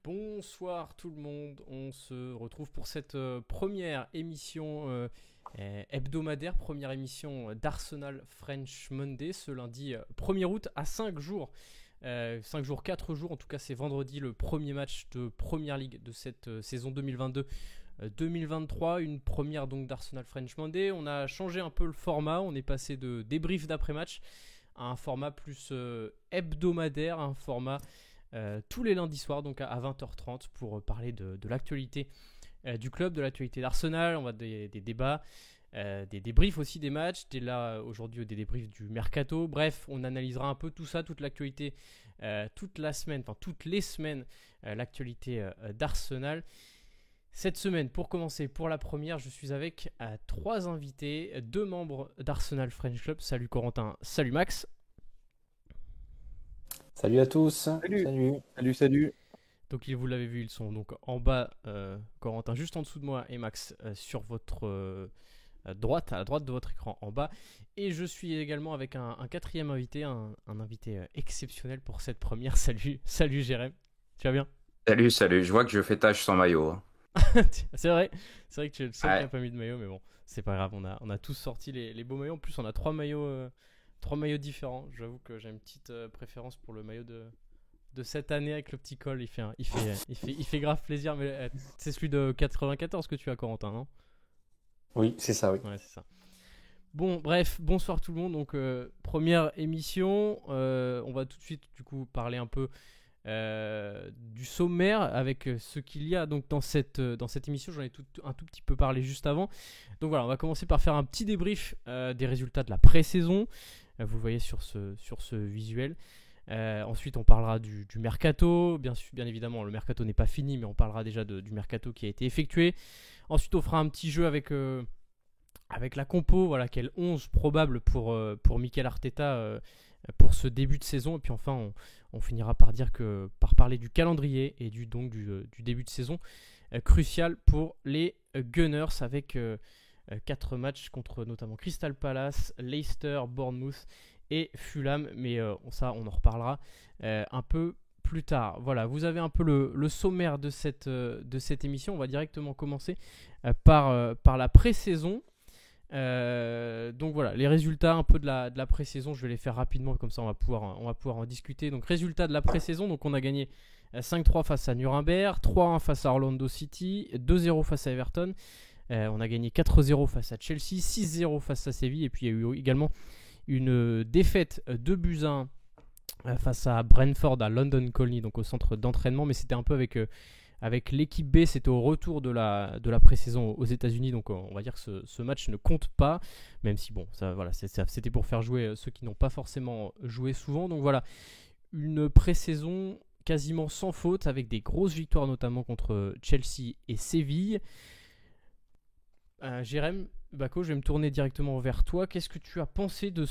Bonsoir tout le monde, on se retrouve pour cette première émission hebdomadaire, première émission d'Arsenal French Monday, ce lundi 1er août à 5 jours, 5 jours, 4 jours, en tout cas c'est vendredi le premier match de Première Ligue de cette saison 2022-2023, une première donc d'Arsenal French Monday. On a changé un peu le format, on est passé de débrief d'après-match à un format plus hebdomadaire, un format tous les lundis soirs, donc à 20h30 pour parler de l'actualité du club, de l'actualité d'Arsenal. On va des débats, des débriefs aussi des matchs, là aujourd'hui des débriefs du mercato. Bref, on analysera un peu tout ça, toute l'actualité, toute la semaine, enfin toutes les semaines, l'actualité d'Arsenal. Cette semaine, pour commencer, pour la première, je suis avec 3 invités, 2 membres d'Arsenal French Club. Salut Corentin, salut Max. Salut à tous. Salut. Donc vous l'avez vu, ils sont donc en bas, Corentin juste en dessous de moi et Max sur votre droite, à la droite de votre écran en bas. Et je suis également avec un quatrième invité, un invité exceptionnel pour cette première. Salut Jérém, tu vas bien? Salut, je vois que je fais tâche sans maillot. C'est vrai que tu es le seul qui n'a pas mis de maillot, mais bon, c'est pas grave, on a tous sorti les beaux maillots. En plus, on a 3 maillots différents. J'avoue que j'ai une petite préférence pour le maillot de cette année avec le petit col. Il fait grave plaisir. Mais c'est celui de 94 que tu as, Corentin, non? Oui, c'est ça, oui. Ouais, c'est ça. Bon, bref, bonsoir tout le monde. Donc, première émission. On va tout de suite, du coup, parler un peu du sommaire avec ce qu'il y a donc dans cette émission. J'en ai un tout petit peu parlé juste avant. Donc voilà, on va commencer par faire un petit débrief des résultats de la pré-saison. Vous le voyez sur ce visuel. Ensuite, on parlera du mercato. Bien évidemment, le mercato n'est pas fini, mais on parlera déjà du mercato qui a été effectué. Ensuite, on fera un petit jeu avec la compo. Voilà, quel 11 probable pour Mikel Arteta pour ce début de saison. Et puis enfin, on finira par parler du calendrier et du début de saison crucial pour les Gunners avec 4 matchs contre notamment Crystal Palace, Leicester, Bournemouth et Fulham. Mais ça, on en reparlera un peu plus tard. Voilà, vous avez un peu le sommaire de cette émission. On va directement commencer par la pré-saison. Donc voilà, les résultats un peu de la pré-saison, je vais les faire rapidement, comme ça on va pouvoir en discuter. Donc résultats de la pré-saison, donc on a gagné 5-3 face à Nuremberg, 3-1 face à Orlando City, 2-0 face à Everton. On a gagné 4-0 face à Chelsea, 6-0 face à Séville, et puis il y a eu également une défaite 2-1 face à Brentford à London Colney, donc au centre d'entraînement, mais c'était un peu avec l'équipe B, c'était au retour de la pré-saison aux États-Unis, donc on va dire que ce match ne compte pas, même si bon, c'était pour faire jouer ceux qui n'ont pas forcément joué souvent. Donc voilà, une pré-saison quasiment sans faute, avec des grosses victoires notamment contre Chelsea et Séville. Jérém, Bako, je vais me tourner directement vers toi. Qu'est-ce que tu as pensé de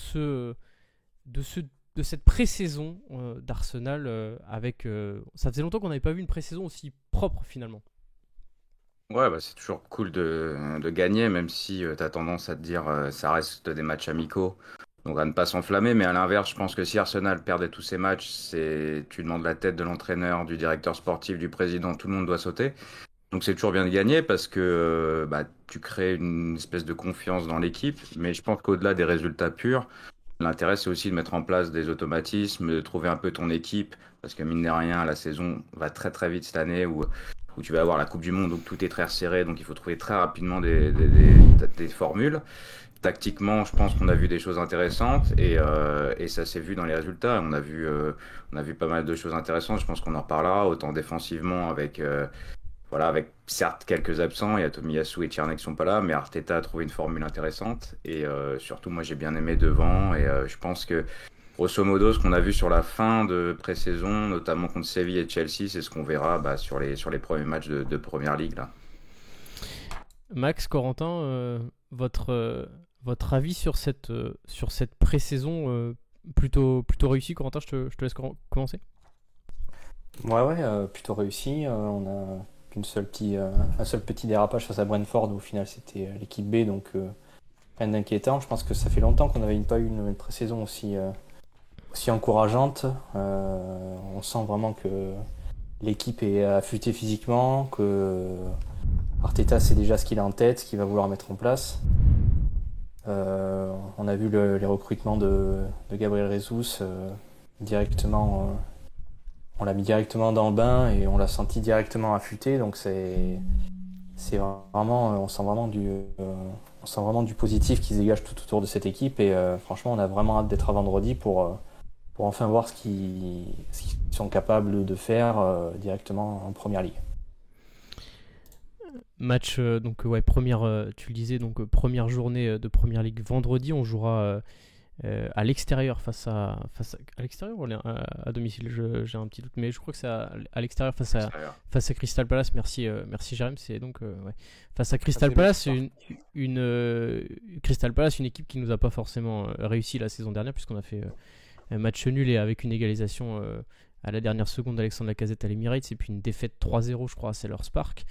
cette pré-saison d'Arsenal avec ça faisait longtemps qu'on n'avait pas vu une pré-saison aussi propre finalement. Ouais, c'est toujours cool de gagner, même si tu as tendance à te dire ça reste des matchs amicaux, donc à ne pas s'enflammer. Mais à l'inverse, je pense que si Arsenal perdait tous ses matchs, tu demandes la tête de l'entraîneur, du directeur sportif, du président, tout le monde doit sauter. Donc c'est toujours bien de gagner parce que tu crées une espèce de confiance dans l'équipe. Mais je pense qu'au-delà des résultats purs, l'intérêt c'est aussi de mettre en place des automatismes, de trouver un peu ton équipe. Parce que mine de rien, la saison va très très vite cette année où tu vas avoir la Coupe du Monde, donc tout est très resserré. Donc il faut trouver très rapidement des formules. Tactiquement, je pense qu'on a vu des choses intéressantes et ça s'est vu dans les résultats. On a vu pas mal de choses intéressantes. Je pense qu'on en reparlera, autant défensivement avec certes quelques absents, il y a Tomiyasu et Tierney qui sont pas là, mais Arteta a trouvé une formule intéressante et surtout moi j'ai bien aimé devant et je pense que grosso modo ce qu'on a vu sur la fin de pré-saison, notamment contre Séville et Chelsea, c'est ce qu'on verra sur les premiers matchs de Première Ligue là. Max, Corentin, votre avis sur cette pré-saison plutôt réussie. Corentin, je te laisse commencer. Ouais, plutôt réussi. On a un seul petit dérapage face à Brentford. Au final, c'était l'équipe B, donc rien d'inquiétant. Je pense que ça fait longtemps qu'on n'avait pas eu une pré-saison aussi encourageante. On sent vraiment que l'équipe est affûtée physiquement, que Arteta sait déjà ce qu'il a en tête, ce qu'il va vouloir mettre en place. On a vu les recrutements de Gabriel Jesus directement. On l'a mis directement dans le bain et on l'a senti directement affûté. Donc c'est vraiment, on sent vraiment du positif qui se dégage tout autour de cette équipe. Et franchement, on a vraiment hâte d'être à vendredi pour enfin voir ce qu'ils sont capables de faire directement en première ligue. Match, donc ouais, tu le disais, donc première journée de première ligue vendredi. On jouera à l'extérieur face à l'extérieur ou à domicile, j'ai un petit doute, mais je crois que c'est à l'extérieur face à Crystal Palace. Merci Jérém. C'est donc ouais, face à Crystal Palace, Crystal Palace, une équipe qui nous a pas forcément réussi la saison dernière, puisqu'on a fait un match nul et avec une égalisation à la dernière seconde d'Alexandre Lacazette à l'Emirates, et puis une défaite 3-0 je crois à Sellers Park,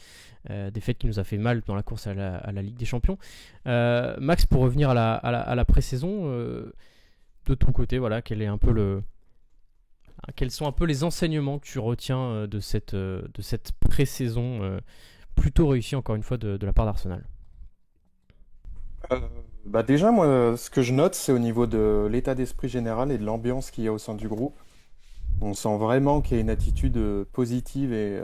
défaite qui nous a fait mal dans la course à la Ligue des Champions. Max, pour revenir à la pré-saison, de ton côté, voilà, quels sont un peu les enseignements que tu retiens de cette pré-saison plutôt réussie encore une fois de la part d'Arsenal? Déjà, moi, ce que je note, c'est au niveau de l'état d'esprit général et de l'ambiance qu'il y a au sein du groupe. On sent vraiment qu'il y a une attitude positive et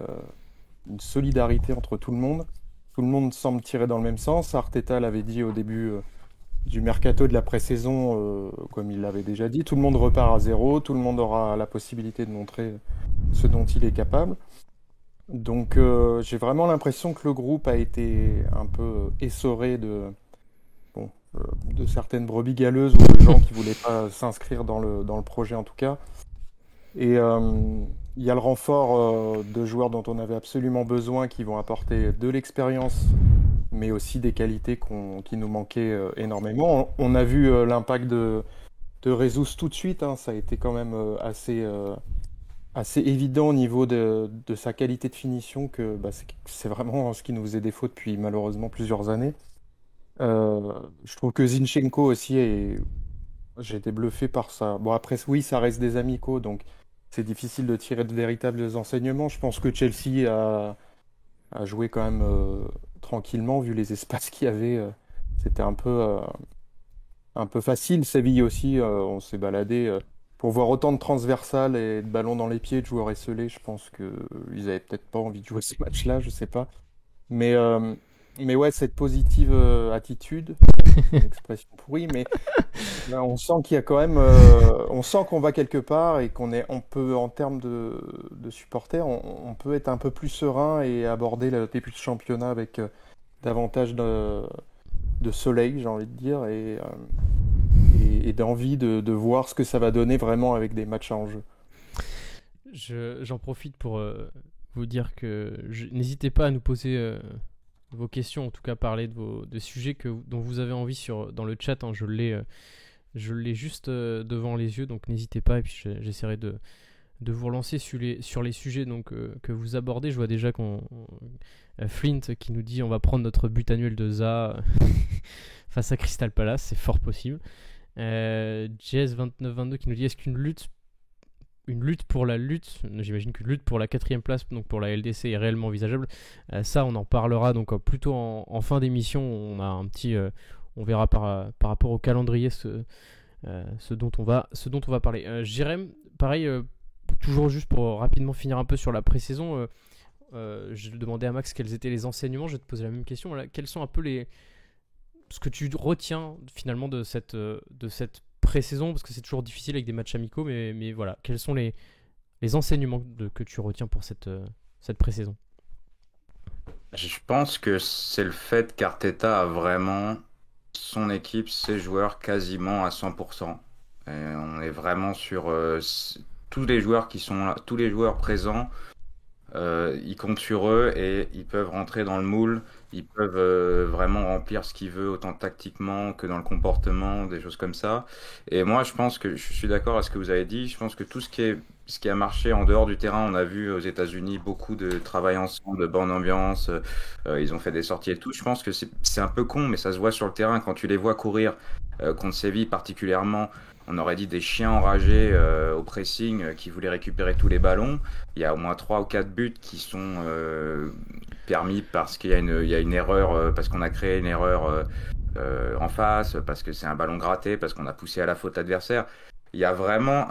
une solidarité entre tout le monde. Tout le monde semble tirer dans le même sens. Arteta l'avait dit au début du mercato de la pré-saison, comme il l'avait déjà dit, tout le monde repart à zéro, tout le monde aura la possibilité de montrer ce dont il est capable. Donc j'ai vraiment l'impression que le groupe a été un peu essoré de certaines brebis galeuses ou de gens qui voulaient pas s'inscrire dans le projet en tout cas. Et il y a le renfort de joueurs dont on avait absolument besoin, qui vont apporter de l'expérience, mais aussi des qualités qui nous manquaient énormément. On a vu l'impact de Jesus tout de suite, hein. Ça a été quand même assez évident au niveau de sa qualité de finition, que c'est vraiment ce qui nous faisait défaut depuis malheureusement plusieurs années. Je trouve que Zinchenko aussi j'ai été bluffé par ça. Bon, après, oui, ça reste des amicaux, donc c'est difficile de tirer de véritables enseignements. Je pense que Chelsea a joué quand même tranquillement, vu les espaces qu'il y avait. C'était un peu facile. Séville aussi, on s'est baladé. Pour voir autant de transversales et de ballons dans les pieds, de joueurs esselés, je pense qu'ils avaient peut-être pas envie de jouer ce match-là, je sais pas. Mais ouais, cette positive attitude, c'est une expression pourrie, mais là, on sent qu'il y a quand même, on sent qu'on va quelque part et on peut, en termes de supporters, on peut être un peu plus serein et aborder le début de championnat avec davantage de soleil, j'ai envie de dire, et d'envie de voir ce que ça va donner vraiment avec des matchs en jeu. J'en profite pour vous dire que n'hésitez pas à nous poser vos questions, en tout cas parler de sujets dont vous avez envie dans le chat, hein. Je l'ai juste devant les yeux, donc n'hésitez pas, et puis j'essaierai de vous relancer sur les sujets donc, que vous abordez. Je vois déjà Flint qui nous dit on va prendre notre but annuel de Zaha face à Crystal Palace, c'est fort possible. JS2922 qui nous dit est-ce qu'une lutte pour la lutte, j'imagine qu'une lutte pour la 4ème place, donc pour la LDC, est réellement envisageable. Ça, on en parlera donc plutôt en fin d'émission. On a un petit, on verra par rapport au calendrier ce dont on va parler. Jérém, pareil, toujours juste pour rapidement finir un peu sur la pré-saison. Je demandais à Max quels étaient les enseignements. Je vais te poser la même question. Là, quels sont un peu ce que tu retiens finalement de cette pré-saison, parce que c'est toujours difficile avec des matchs amicaux, mais voilà, quels sont les enseignements que tu retiens pour cette pré-saison? Je pense que c'est le fait qu'Arteta a vraiment son équipe, ses joueurs quasiment à 100%. Et on est vraiment sur tous les joueurs qui sont là, tous les joueurs présents. Ils comptent sur eux et ils peuvent rentrer dans le moule. Ils peuvent vraiment remplir ce qu'ils veulent, autant tactiquement que dans le comportement, des choses comme ça. Et moi, je pense que je suis d'accord à ce que vous avez dit. Je pense que tout ce qui a marché en dehors du terrain, on a vu aux États-Unis beaucoup de travail ensemble, de bonne ambiance. Ils ont fait des sorties et tout. Je pense que c'est un peu con, mais ça se voit sur le terrain quand tu les vois courir contre Séville particulièrement, on aurait dit des chiens enragés au pressing qui voulaient récupérer tous les ballons. Il y a au moins 3 ou 4 buts qui sont permis parce qu'il y a une erreur, parce qu'on a créé une erreur en face, parce que c'est un ballon gratté, parce qu'on a poussé à la faute adversaire. Il y a vraiment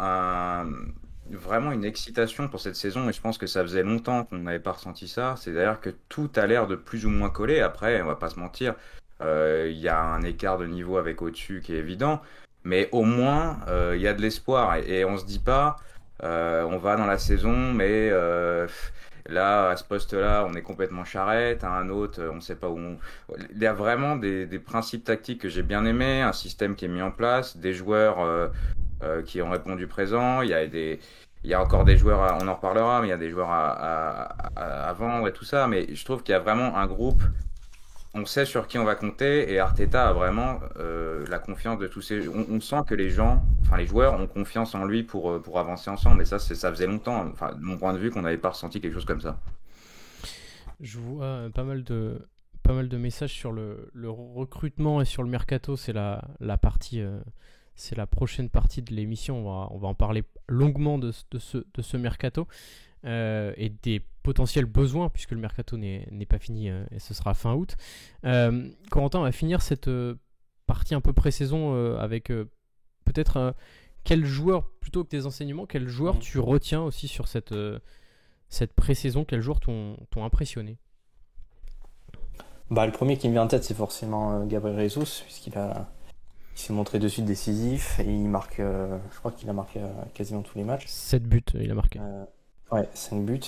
une excitation pour cette saison et je pense que ça faisait longtemps qu'on n'avait pas ressenti ça. C'est d'ailleurs que tout a l'air de plus ou moins coller. Après, on va pas se mentir, il y a un écart de niveau avec au-dessus qui est évident, mais au moins il y a de l'espoir et on se dit pas on va dans la saison, mais là à ce poste-là on est complètement charrette, à un autre on sait pas où Il y a vraiment des principes tactiques que j'ai bien aimés, un système qui est mis en place, des joueurs qui ont répondu présent. Il y a encore des joueurs, on en reparlera, mais il y a des joueurs à vendre et tout ça. Mais je trouve qu'il y a vraiment un groupe, on sait sur qui on va compter et Arteta a vraiment la confiance de tous ces. On sent que les joueurs ont confiance en lui pour avancer ensemble. Et ça faisait longtemps, enfin, de mon point de vue, qu'on n'avait pas ressenti quelque chose comme ça. Je vois pas mal de messages sur le recrutement et sur le mercato. C'est la partie. C'est la prochaine partie de l'émission. On va en parler longuement de ce mercato et des potentiels besoins, puisque le mercato n'est pas fini et ce sera fin août. Corentin, on va finir cette partie un peu pré-saison avec peut-être quel joueur, plutôt que tes enseignements, quel joueur tu retiens aussi sur cette pré-saison, quels joueurs t'ont impressionné? Le premier qui me vient en tête, c'est forcément Gabriel Jesus, puisqu'il s'est montré de suite décisif et il marque, je crois qu'il a marqué quasiment tous les matchs. 7 buts, il a marqué. 5 buts.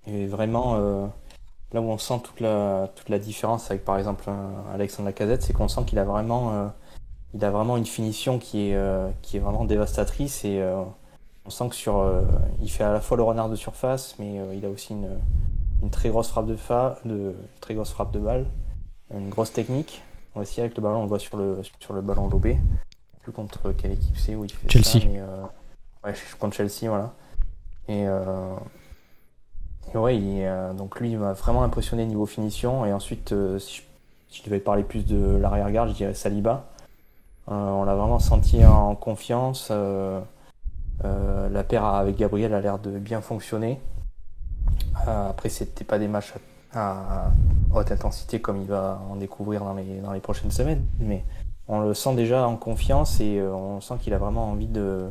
Et vraiment, là où on sent toute la différence avec par exemple Alexandre Lacazette, c'est qu'on sent qu'il a vraiment une finition qui est vraiment dévastatrice et on sent que il fait à la fois le renard de surface, mais il a aussi une très grosse frappe très grosse frappe de balle, une grosse technique. Aussi avec le ballon, on le voit sur le ballon lobé. Plus contre quelle équipe c'est où il fait Chelsea. Ça, mais, contre Chelsea, voilà. Et ouais, donc lui il m'a vraiment impressionné niveau finition. Et ensuite, si je devais parler plus de l'arrière-garde, je dirais Saliba. On l'a vraiment senti en confiance. La paire avec Gabriel a l'air de bien fonctionner. Après, c'était pas des matchs à haute intensité comme il va en découvrir dans les prochaines semaines, mais on le sent déjà en confiance et on sent qu'il a vraiment envie de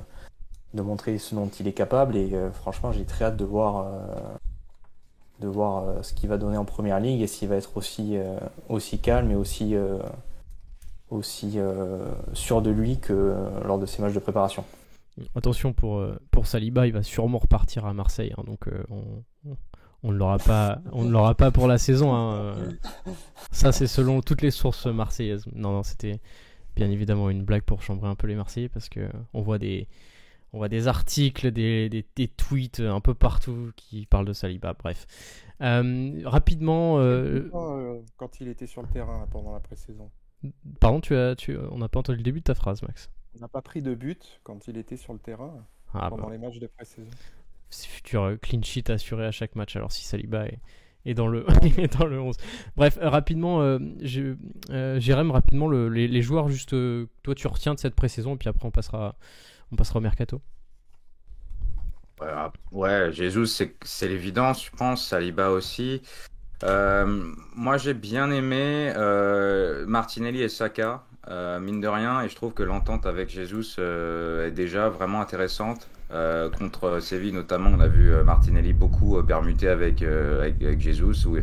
montrer ce dont il est capable et franchement j'ai très hâte de voir ce qu'il va donner en première ligue et s'il va être aussi calme et aussi sûr de lui que lors de ses matchs de préparation. Attention pour Saliba, il va sûrement repartir à Marseille, hein, donc on ne l'aura pas pour la saison. Hein. Ça, c'est selon toutes les sources marseillaises. Non, c'était bien évidemment une blague pour chambrer un peu les Marseillais parce que on voit des articles, des tweets un peu partout qui parlent de Saliba. Bref, rapidement. Quand il était sur le terrain là, pendant la pré-saison. Pardon, on n'a pas entendu le début de ta phrase, Max. On n'a pas pris de but quand il était sur le terrain pendant les matchs de pré-saison. C'est futur clean sheet assuré à chaque match, alors si Saliba est dans le 11. Bref, rapidement, Jérém, rapidement, les joueurs, juste, toi tu retiens de cette pré-saison, et puis après on passera au mercato. Ouais, Jesus, c'est l'évidence, je pense, Saliba aussi. Moi j'ai bien aimé Martinelli et Saka, mine de rien, et je trouve que l'entente avec Jesus est déjà vraiment intéressante. Contre Séville notamment, on a vu Martinelli beaucoup permuter avec Jesus, où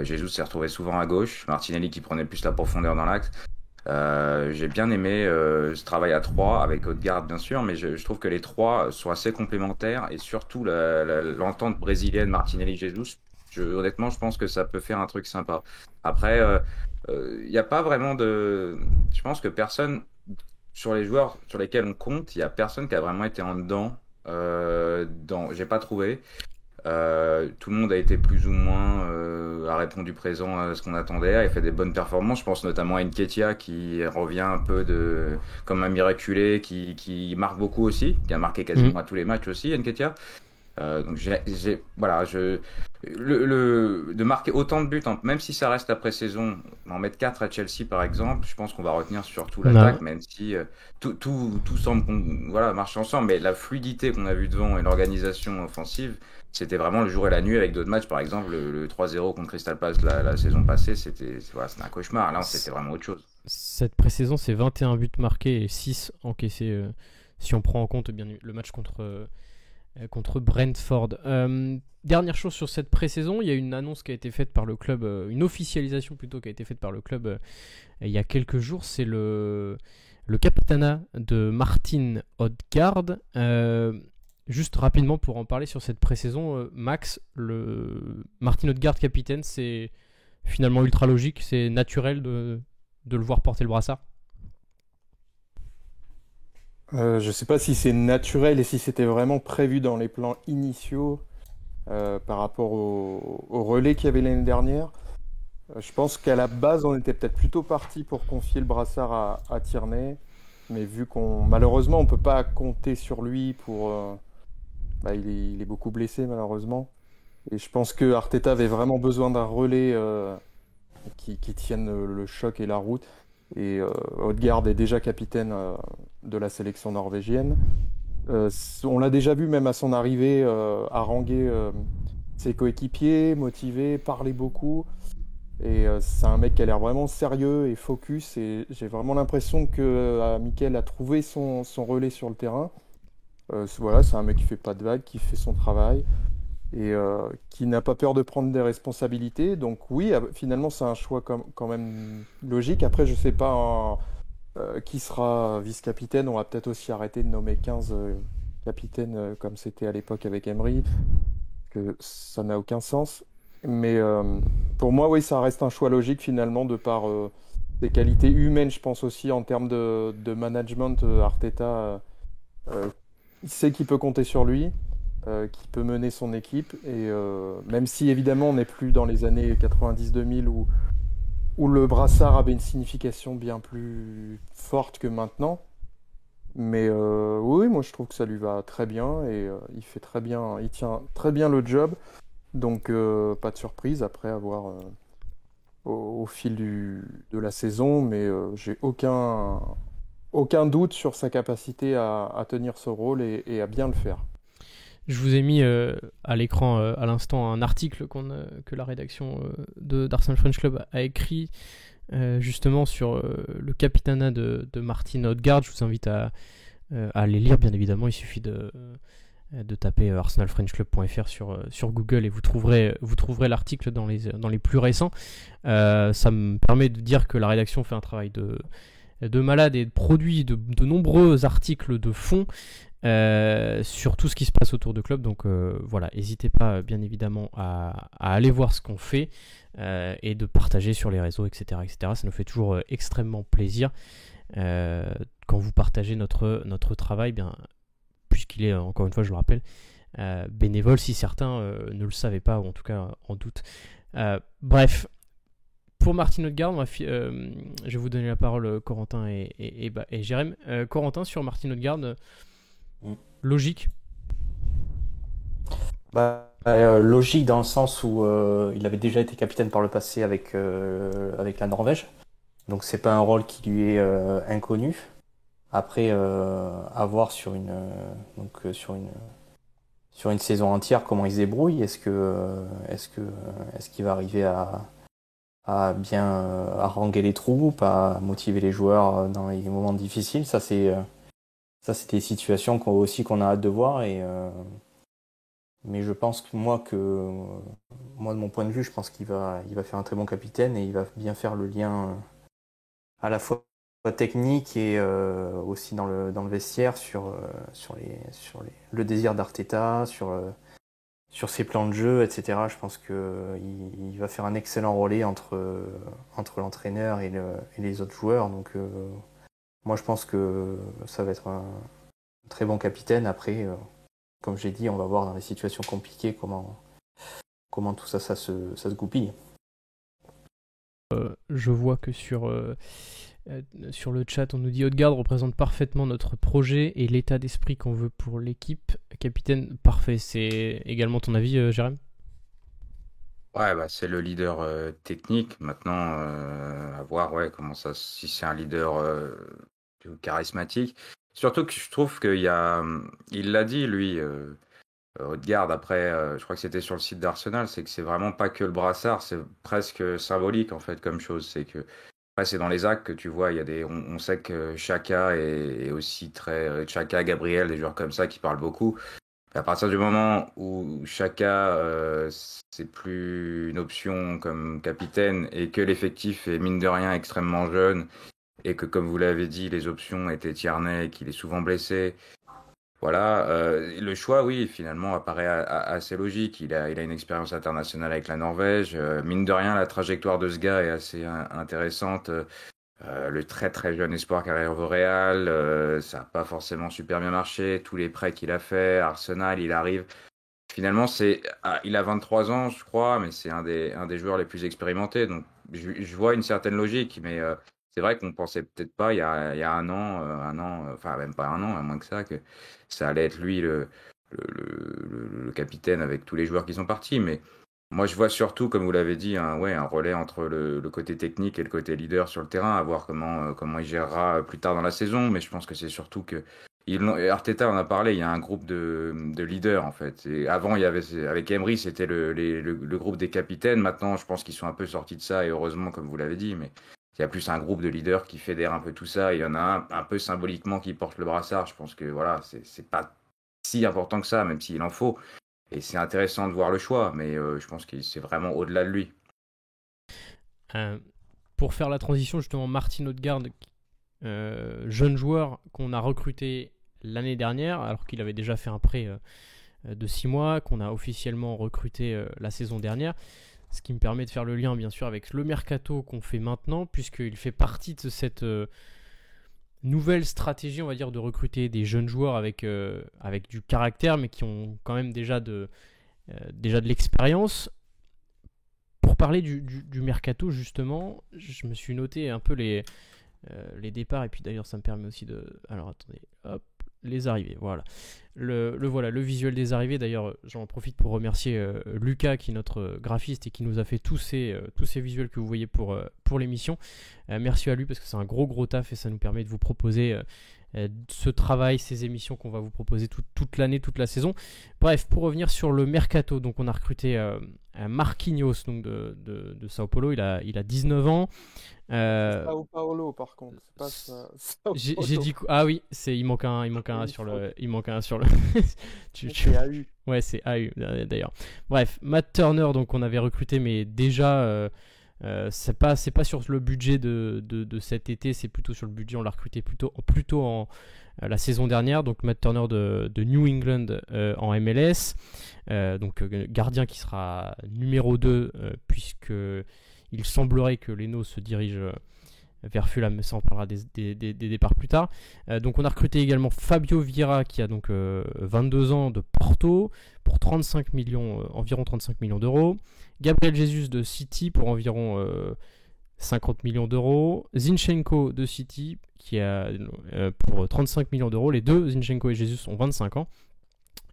Jesus s'est retrouvé souvent à gauche, Martinelli qui prenait plus la profondeur dans l'axe. J'ai bien aimé ce travail à 3 avec Odegaard bien sûr, mais je trouve que les 3 sont assez complémentaires et surtout l'entente brésilienne Martinelli-Jesus, honnêtement je pense que ça peut faire un truc sympa. Après, il n'y a pas vraiment de... Je pense que personne... Sur les joueurs sur lesquels on compte, il n'y a personne qui a vraiment été en dedans. J'ai pas trouvé. Tout le monde a été plus ou moins a répondu présent à ce qu'on attendait, a fait des bonnes performances. Je pense notamment à Nketiah qui revient un peu comme un miraculé, qui marque beaucoup aussi, qui a marqué quasiment à tous les matchs aussi, Nketiah. Donc de marquer autant de buts, même si ça reste la pré-saison, en mettre 4 à Chelsea par exemple, je pense qu'on va retenir surtout l'attaque, même si tout semble marcher ensemble, mais la fluidité qu'on a vue devant et l'organisation offensive, c'était vraiment le jour et la nuit avec d'autres matchs. Par exemple, le 3-0 contre Crystal Palace la saison passée, c'était un cauchemar. Là, c'était vraiment autre chose. Cette pré-saison, c'est 21 buts marqués et 6 encaissés, si on prend en compte bien le match contre Brentford. Dernière chose sur cette pré-saison, il y a une annonce qui a été faite par le club, une officialisation plutôt qui a été faite par le club il y a quelques jours, c'est le capitanat de Martin Odegaard. Juste rapidement pour en parler sur cette pré-saison, Max, le Martin Odegaard capitaine, c'est finalement ultra logique, c'est naturel de le voir porter le brassard. Je sais pas si c'est naturel et si c'était vraiment prévu dans les plans initiaux par rapport au relais qu'il y avait l'année dernière. Je pense qu'à la base, on était peut-être plutôt parti pour confier le brassard à Tierney, mais vu malheureusement, on peut pas compter sur lui pour. Il est beaucoup blessé malheureusement, et je pense que Arteta avait vraiment besoin d'un relais qui tienne le choc et la route. Et Odegaard est déjà capitaine de la sélection norvégienne. On l'a déjà vu même à son arrivée haranguer ses coéquipiers, motiver, parler beaucoup. Et c'est un mec qui a l'air vraiment sérieux et focus. Et j'ai vraiment l'impression que Mikel a trouvé son relais sur le terrain. C'est un mec qui fait pas de vagues, qui fait son travail et qui n'a pas peur de prendre des responsabilités. Donc oui, finalement, c'est un choix quand même logique. Après, je sais pas qui sera vice-capitaine. On va peut-être aussi arrêter de nommer 15 capitaines comme c'était à l'époque avec Emery, que ça n'a aucun sens. Mais pour moi, oui, ça reste un choix logique finalement de par des qualités humaines, je pense aussi en termes de management. Arteta, il sait qu'il peut compter sur lui. Qui peut mener son équipe et même si évidemment on n'est plus dans les années 90-2000 où le brassard avait une signification bien plus forte que maintenant, mais oui, moi je trouve que ça lui va très bien et il fait très bien, il tient très bien le job, donc pas de surprise après avoir au fil de la saison, mais j'ai aucun doute sur sa capacité à tenir ce rôle et à bien le faire. Je vous ai mis à l'écran à l'instant un article que la rédaction d'Arsenal French Club a écrit justement sur le capitanat de Martin Odegaard. Je vous invite à les lire, bien évidemment. Il suffit de taper arsenalfrenchclub.fr sur Google et vous trouverez l'article dans les plus récents. Ça me permet de dire que la rédaction fait un travail de malade et produit de nombreux articles de fond sur tout ce qui se passe autour de club. Donc voilà, n'hésitez pas bien évidemment à aller voir ce qu'on fait et de partager sur les réseaux, etc. Ça nous fait toujours extrêmement plaisir quand vous partagez notre travail, bien, puisqu'il est, encore une fois je le rappelle, bénévole si certains ne le savaient pas ou en tout cas en doute. Bref, pour Martin Odegaard, je vais vous donner la parole, Corentin et Jérém. Corentin, sur Martin Odegaard, logique. Logique dans le sens où il avait déjà été capitaine par le passé avec la Norvège, donc c'est pas un rôle qui lui est inconnu. Après, à voir sur une saison entière comment il se débrouille. Est-ce qu'il va arriver à bien haranguer les troupes, à motiver les joueurs dans les moments difficiles? Ça c'est des situations qu'on a hâte de voir. Mais je pense que moi, de mon point de vue, je pense qu'il va faire un très bon capitaine et il va bien faire le lien à la fois technique et aussi dans le vestiaire sur le désir d'Arteta, sur ses plans de jeu, etc. Je pense qu'il va faire un excellent relais entre l'entraîneur et les autres joueurs. Donc moi je pense que ça va être un très bon capitaine. Après, comme j'ai dit, on va voir dans les situations compliquées comment tout ça se goupille. Je vois que sur Sur le chat, on nous dit Odegaard représente parfaitement notre projet et l'état d'esprit qu'on veut pour l'équipe. Capitaine, parfait. C'est également ton avis, Jérém? Ouais, bah, c'est le leader technique. Maintenant, à voir comment ça, si c'est un leader charismatique. Surtout que je trouve qu'il y a, il l'a dit lui, Odegaard. Après, je crois que c'était sur le site d'Arsenal, c'est que c'est vraiment pas que le brassard, c'est presque symbolique en fait comme chose. C'est que après, c'est dans les actes que tu vois, il y a on sait que Xhaka est aussi très Xhaka, Gabriel, des joueurs comme ça qui parlent beaucoup. À partir du moment où Xhaka, c'est plus une option comme capitaine et que l'effectif est mine de rien extrêmement jeune et que, comme vous l'avez dit, les options étaient Tierney, qu'il est souvent blessé. Voilà, le choix, oui, finalement, apparaît assez logique. Il a une expérience internationale avec la Norvège. Mine de rien, la trajectoire de ce gars est assez intéressante. Le très très jeune espoir carrière au Real, ça n'a pas forcément super bien marché. Tous les prêts qu'il a fait, Arsenal, il arrive. Finalement, il a 23 ans, je crois, mais c'est un des joueurs les plus expérimentés. Donc, je vois une certaine logique, mais c'est vrai qu'on pensait peut-être pas il y a un an, enfin même pas un an, à moins que ça, que ça allait être lui le capitaine avec tous les joueurs qui sont partis. Mais moi, je vois surtout, comme vous l'avez dit, un relais entre le côté technique et le côté leader sur le terrain, à voir comment il gérera plus tard dans la saison. Mais je pense que c'est surtout que Arteta en a parlé, il y a un groupe de leaders en fait. Et avant, il y avait avec Emery, c'était le groupe des capitaines. Maintenant, je pense qu'ils sont un peu sortis de ça, et heureusement, comme vous l'avez dit. Mais il y a plus un groupe de leaders qui fédère un peu tout ça. Il y en a un peu symboliquement qui porte le brassard. Je pense que voilà, c'est pas si important que ça, même s'il en faut. Et c'est intéressant de voir le choix, mais je pense que c'est vraiment au-delà de lui. Pour faire la transition, justement, Martin Odegaard, jeune joueur qu'on a recruté l'année dernière, alors qu'il avait déjà fait un prêt de 6 mois, qu'on a officiellement recruté la saison dernière, ce qui me permet de faire le lien bien sûr avec le mercato qu'on fait maintenant, puisqu'il fait partie de cette nouvelle stratégie, on va dire, de recruter des jeunes joueurs avec du caractère, mais qui ont quand même déjà de l'expérience. Pour parler du mercato, justement, je me suis noté un peu les départs, et puis d'ailleurs ça me permet aussi de... Alors attendez, hop, les arrivées, voilà. Le visuel des arrivées, d'ailleurs j'en profite pour remercier Lucas, qui est notre graphiste et qui nous a fait tous ces visuels que vous voyez pour l'émission. Merci à lui, parce que c'est un gros taf et ça nous permet de vous proposer ce travail, ces émissions qu'on va vous proposer toute l'année, toute la saison. Bref, pour revenir sur le mercato, donc on a recruté Marquinhos, donc de Sao Paulo, il a 19 ans. Sao Paulo, par contre, c'est pas ça. J'ai dit oui, il manque un A sur le C'est AU. Ouais, c'est AU d'ailleurs. Bref, Matt Turner, donc on avait recruté, mais déjà c'est pas sur le budget de cet été, c'est plutôt sur le budget, on l'a recruté plutôt en la saison dernière. Donc Matt Turner de New England en MLS, donc gardien qui sera numéro 2, puisque il semblerait que Leno se dirige vers Fulham, mais ça on parlera des départs plus tard. Donc on a recruté également Fabio Vieira, qui a donc 22 ans, de Porto, pour environ 35 millions d'euros. Gabriel Jesus de City pour environ 50 millions d'euros. Zinchenko de City qui a pour 35 millions d'euros. Les deux, Zinchenko et Jesus, ont 25 ans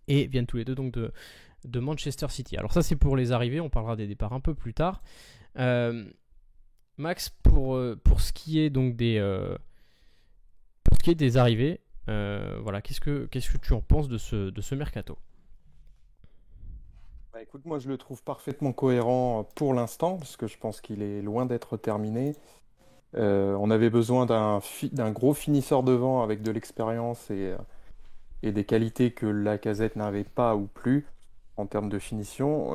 et viennent tous les deux donc de Manchester City. Alors ça c'est pour les arrivées, on parlera des départs un peu plus tard. Max, pour ce qui est donc des arrivées, voilà, qu'est-ce que tu en penses de ce mercato? Bah, écoute, moi je le trouve parfaitement cohérent pour l'instant, parce que je pense qu'il est loin d'être terminé. On avait besoin d'un gros finisseur devant avec de l'expérience et des qualités que Lacazette n'avait pas ou plus en termes de finition.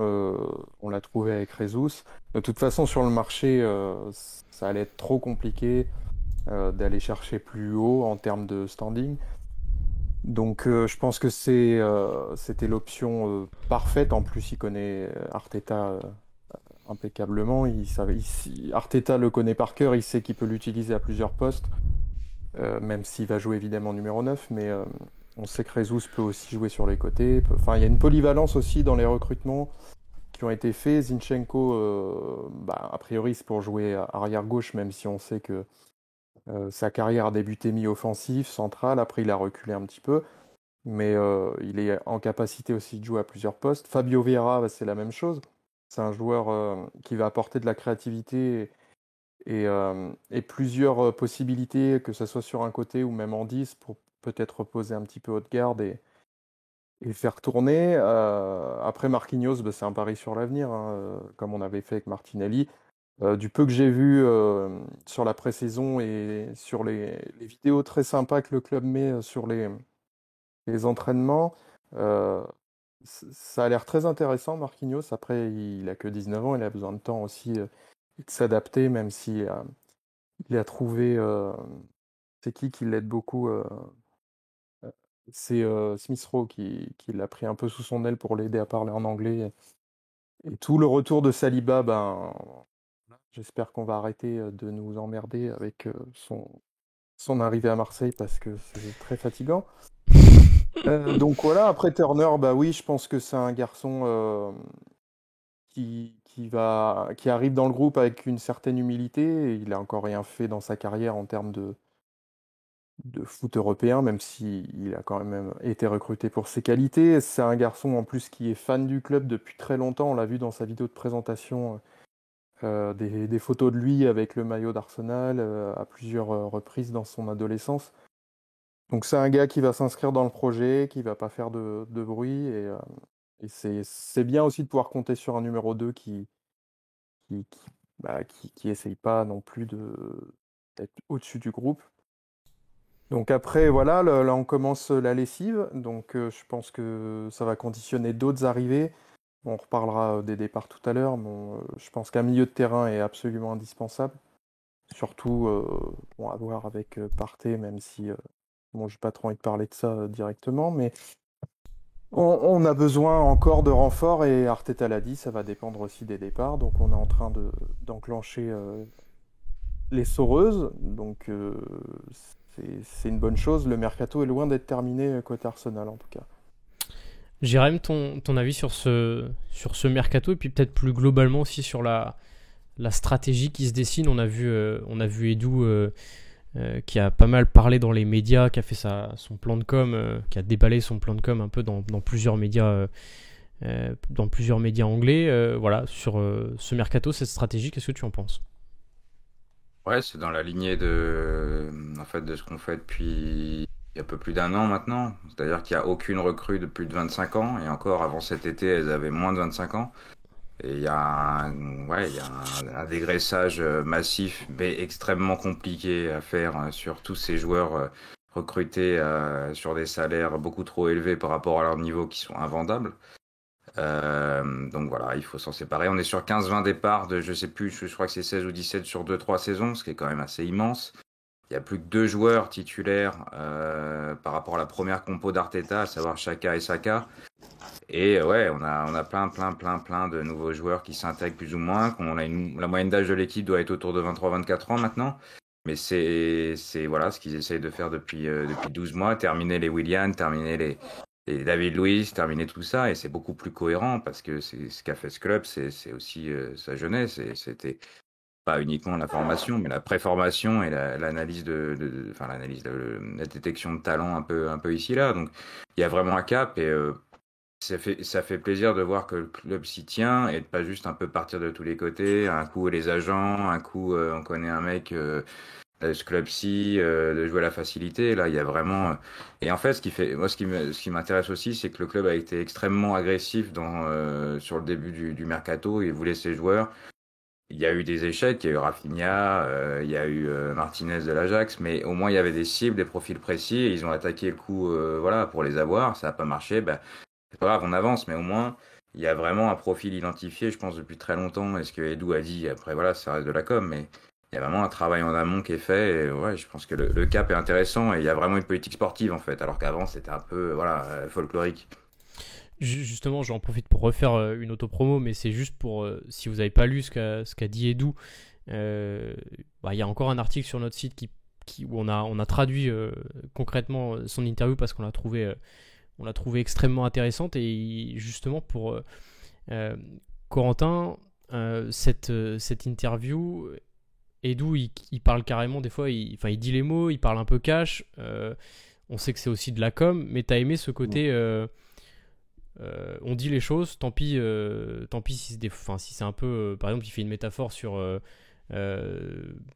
On l'a trouvé avec Jesus. De toute façon, sur le marché, ça allait être trop compliqué d'aller chercher plus haut en termes de standing. Donc je pense que c'était l'option parfaite. En plus, il connaît Arteta impeccablement. Arteta le connaît par cœur, il sait qu'il peut l'utiliser à plusieurs postes, même s'il va jouer évidemment numéro 9, mais on sait que Jesus peut aussi jouer sur les côtés. Enfin, il y a une polyvalence aussi dans les recrutements qui ont été faits. Zinchenko, a priori, c'est pour jouer arrière-gauche, même si on sait que Sa carrière a débuté mi-offensif, central, après il a reculé un petit peu, mais il est en capacité aussi de jouer à plusieurs postes. Fabio Vieira, bah, c'est la même chose. C'est un joueur qui va apporter de la créativité et plusieurs possibilités, que ce soit sur un côté ou même en 10, pour peut-être reposer un petit peu haute garde et faire tourner. Après Marquinhos, bah, c'est un pari sur l'avenir, hein, comme on avait fait avec Martinelli. Du peu que j'ai vu sur la pré-saison et sur les vidéos très sympas que le club met sur les entraînements, euh, ça a l'air très intéressant, Marquinhos. Après, il a que 19 ans, il a besoin de temps aussi de s'adapter, même si il a trouvé. C'est qui l'aide beaucoup c'est Smith Rowe qui l'a pris un peu sous son aile pour l'aider à parler en anglais. Et tout le retour de Saliba, ben, j'espère qu'on va arrêter de nous emmerder avec son arrivée à Marseille parce que c'est très fatigant. Donc voilà, après Turner, bah oui, je pense que c'est un garçon qui arrive dans le groupe avec une certaine humilité. Il a encore rien fait dans sa carrière en termes de foot européen, même s'il a quand même été recruté pour ses qualités. C'est un garçon en plus qui est fan du club depuis très longtemps. On l'a vu dans sa vidéo de présentation, des photos de lui avec le maillot d'Arsenal à plusieurs reprises dans son adolescence. Donc c'est un gars qui va s'inscrire dans le projet, qui va pas faire de bruit. Et c'est bien aussi de pouvoir compter sur un numéro 2 qui essaye pas non plus d'être au-dessus du groupe. Donc après, voilà, là on commence la lessive, donc je pense que ça va conditionner d'autres arrivées. On reparlera des départs tout à l'heure, mais je pense qu'un milieu de terrain est absolument indispensable. Surtout, à voir avec Partey, même si bon, j'ai pas trop envie de parler de ça directement, mais on a besoin encore de renforts et Arteta l'a dit, ça va dépendre aussi des départs. Donc on est en train d'enclencher les soreuses, donc c'est une bonne chose. Le mercato est loin d'être terminé côté Arsenal en tout cas. Jérém, ton avis sur ce mercato et puis peut-être plus globalement aussi sur la stratégie qui se dessine. On a vu Edu qui a pas mal parlé dans les médias, qui a fait son plan de com, qui a déballé son plan de com un peu dans plusieurs médias anglais. Voilà, sur ce mercato, cette stratégie, qu'est-ce que tu en penses ? Ouais, c'est dans la lignée de ce qu'on fait depuis il y a un peu plus d'un an maintenant. C'est-à-dire qu'il n'y a aucune recrue de plus de 25 ans. Et encore, avant cet été, elles avaient moins de 25 ans. Et il y a un dégraissage massif, mais extrêmement compliqué à faire sur tous ces joueurs recrutés sur des salaires beaucoup trop élevés par rapport à leur niveau qui sont invendables. Donc voilà, il faut s'en séparer. On est sur 15-20 départs de, je sais plus, je crois que c'est 16 ou 17 sur 2-3 saisons, ce qui est quand même assez immense. Il n'y a plus que 2 joueurs titulaires par rapport à la première compo d'Arteta, à savoir Xhaka et Saka. Et ouais, on a plein de nouveaux joueurs qui s'intègrent plus ou moins. La moyenne d'âge de l'équipe doit être autour de 23-24 ans maintenant. Mais c'est voilà ce qu'ils essayent de faire depuis 12 mois, terminer les Willian, terminer les David Luiz, terminer tout ça, et c'est beaucoup plus cohérent parce que c'est ce qu'a fait ce club, c'est aussi sa jeunesse, et c'était pas uniquement la formation, mais la préformation et l'analyse la détection de talent un peu ici là. Donc il y a vraiment un cap et ça fait plaisir de voir que le club s'y tient et de pas juste un peu partir de tous les côtés. Un coup les agents, un coup on connaît un mec. Ce club-ci, de jouer à la facilité. Là, il y a vraiment. Et en fait, ce qui m'intéresse aussi, c'est que le club a été extrêmement agressif sur le début du mercato. Il voulait ses joueurs. Il y a eu des échecs, il y a eu Rafinha, il y a eu Martinez de l'Ajax, mais au moins il y avait des cibles, des profils précis, et ils ont attaqué le coup, voilà, pour les avoir. Ça n'a pas marché, c'est pas grave, on avance, mais au moins il y a vraiment un profil identifié, je pense, depuis très longtemps. Et ce que Edu a dit, après, voilà, ça reste de la com, mais il y a vraiment un travail en amont qui est fait. Et ouais, je pense que le cap est intéressant et il y a vraiment une politique sportive en fait, alors qu'avant c'était un peu folklorique. Justement, j'en profite pour refaire une autopromo, mais c'est juste pour, si vous n'avez pas lu ce qu'a dit Edu, il y a encore un article sur notre site où on a traduit concrètement son interview parce qu'on l'a trouvé extrêmement intéressante. Et justement pour Corentin, cette interview Edu, il parle carrément des fois, il dit les mots, il parle un peu cash. On sait que c'est aussi de la com, mais t'as aimé ce côté. On dit les choses, tant pis si si c'est un peu. Par exemple, il fait une métaphore sur.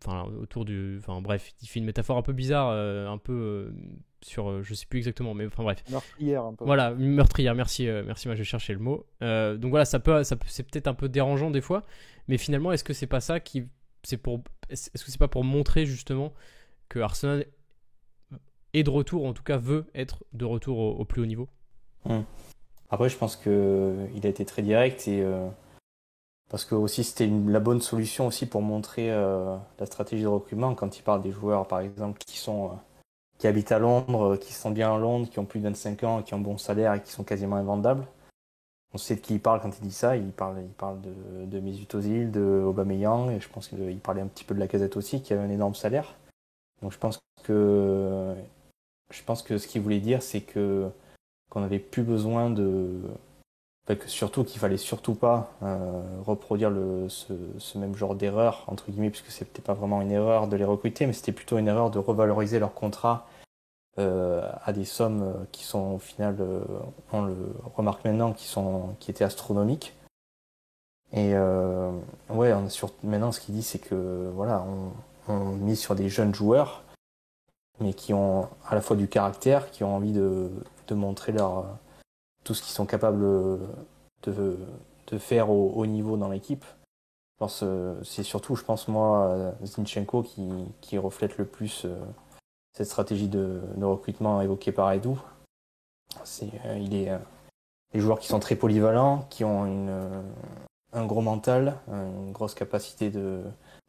Autour du. Enfin, bref, il fait une métaphore un peu bizarre, un peu sur. Je sais plus exactement, mais enfin, bref. Meurtrière, un peu. Voilà, meurtrière, merci, moi je cherchais le mot. Donc voilà, c'est peut-être un peu dérangeant des fois, mais finalement, est-ce que c'est pas ça qui. Est-ce que c'est pas pour montrer justement que Arsenal est de retour, ou en tout cas veut être de retour au plus haut niveau? Après, je pense qu'il a été très direct et parce que aussi c'était la bonne solution aussi pour montrer la stratégie de recrutement quand il parle des joueurs par exemple qui habitent à Londres, qui se sentent bien à Londres, qui ont plus de 25 ans, qui ont un bon salaire et qui sont quasiment invendables. On sait de qui il parle quand il dit ça. Il parle de Mesut Özil, de Aubameyang et je pense qu'il parlait un petit peu de Lacazette aussi qui avait un énorme salaire. Donc je pense que ce qu'il voulait dire c'est qu'on n'avait plus besoin surtout qu'il fallait surtout pas reproduire ce même genre d'erreur entre guillemets, puisque c'était pas vraiment une erreur de les recruter, mais c'était plutôt une erreur de revaloriser leur contrat à des sommes qui sont au final, on le remarque maintenant, qui étaient astronomiques. Et maintenant ce qu'il dit c'est que voilà, on mise sur des jeunes joueurs, mais qui ont à la fois du caractère, qui ont envie de montrer tout ce qu'ils sont capables de faire au haut niveau dans l'équipe. C'est surtout, je pense, moi, Zinchenko qui reflète le plus cette stratégie de recrutement évoquée par Edu. Les joueurs qui sont très polyvalents, qui ont un gros mental, une grosse capacité de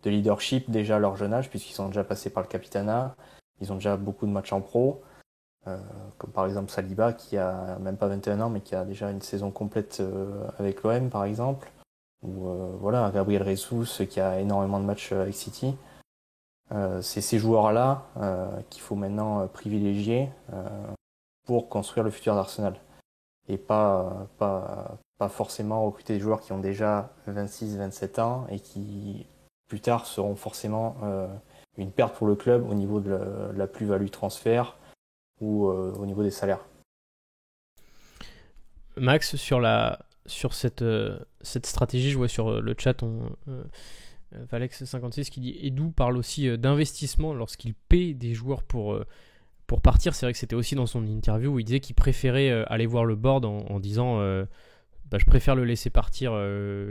leadership déjà à leur jeune âge, puisqu'ils sont déjà passés par le capitanat, ils ont déjà beaucoup de matchs en pro. Comme par exemple Saliba qui a même pas 21 ans mais qui a déjà une saison complète avec l'OM par exemple, ou Gabriel Jesus qui a énormément de matchs avec City. C'est ces joueurs-là qu'il faut maintenant privilégier pour construire le futur d'Arsenal et pas forcément recruter des joueurs qui ont déjà 26-27 ans et qui plus tard seront forcément une perte pour le club au niveau de la plus-value transfert ou au niveau des salaires. Max, sur cette stratégie, je vois sur le chat Valex56 qui dit Edu parle aussi d'investissement lorsqu'il paie des joueurs pour partir. C'est vrai que c'était aussi dans son interview où il disait qu'il préférait aller voir le board en disant je préfère le laisser partir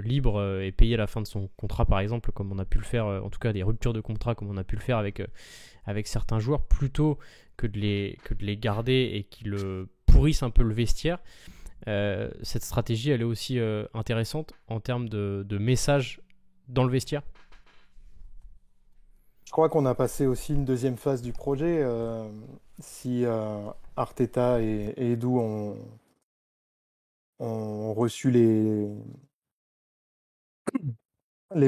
libre et payer la fin de son contrat par exemple, comme on a pu le faire, en tout cas des ruptures de contrat comme on a pu le faire avec certains joueurs, plutôt que de les garder et qu'ils pourrissent un peu le vestiaire. Cette stratégie elle est aussi intéressante en termes de message dans le vestiaire. Je crois qu'on a passé aussi une deuxième phase du projet. Si Arteta et Edu ont reçu les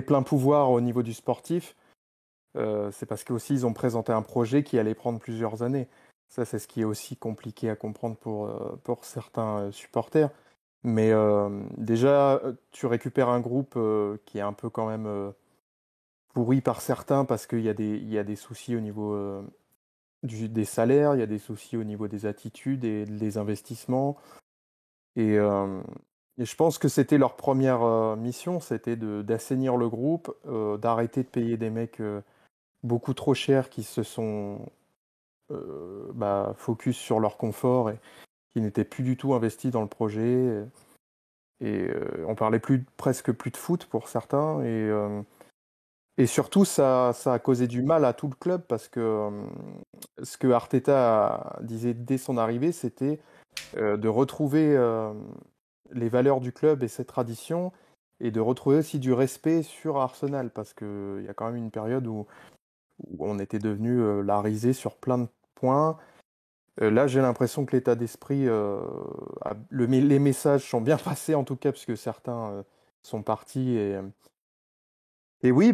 pleins pouvoirs au niveau du sportif, c'est parce qu'aussi ils ont présenté un projet qui allait prendre plusieurs années. Ça, c'est ce qui est aussi compliqué à comprendre pour certains supporters. Mais déjà, tu récupères un groupe qui est un peu quand même pourri par certains parce qu'il y a des soucis au niveau des salaires, il y a des soucis au niveau des attitudes et des investissements. Et je pense que c'était leur première mission, c'était d'assainir le groupe, d'arrêter de payer des mecs beaucoup trop chers qui se sont focus sur leur confort et qui n'étaient plus du tout investis dans le projet. Et on parlait presque plus de foot pour certains. Et surtout, ça a causé du mal à tout le club parce que ce que Arteta disait dès son arrivée, c'était de retrouver les valeurs du club et ses traditions et de retrouver aussi du respect sur Arsenal parce qu'il y a quand même une période où on était devenu la risée sur plein de points. Là, j'ai l'impression que l'état d'esprit, les messages sont bien passés en tout cas, puisque certains sont partis. Et oui,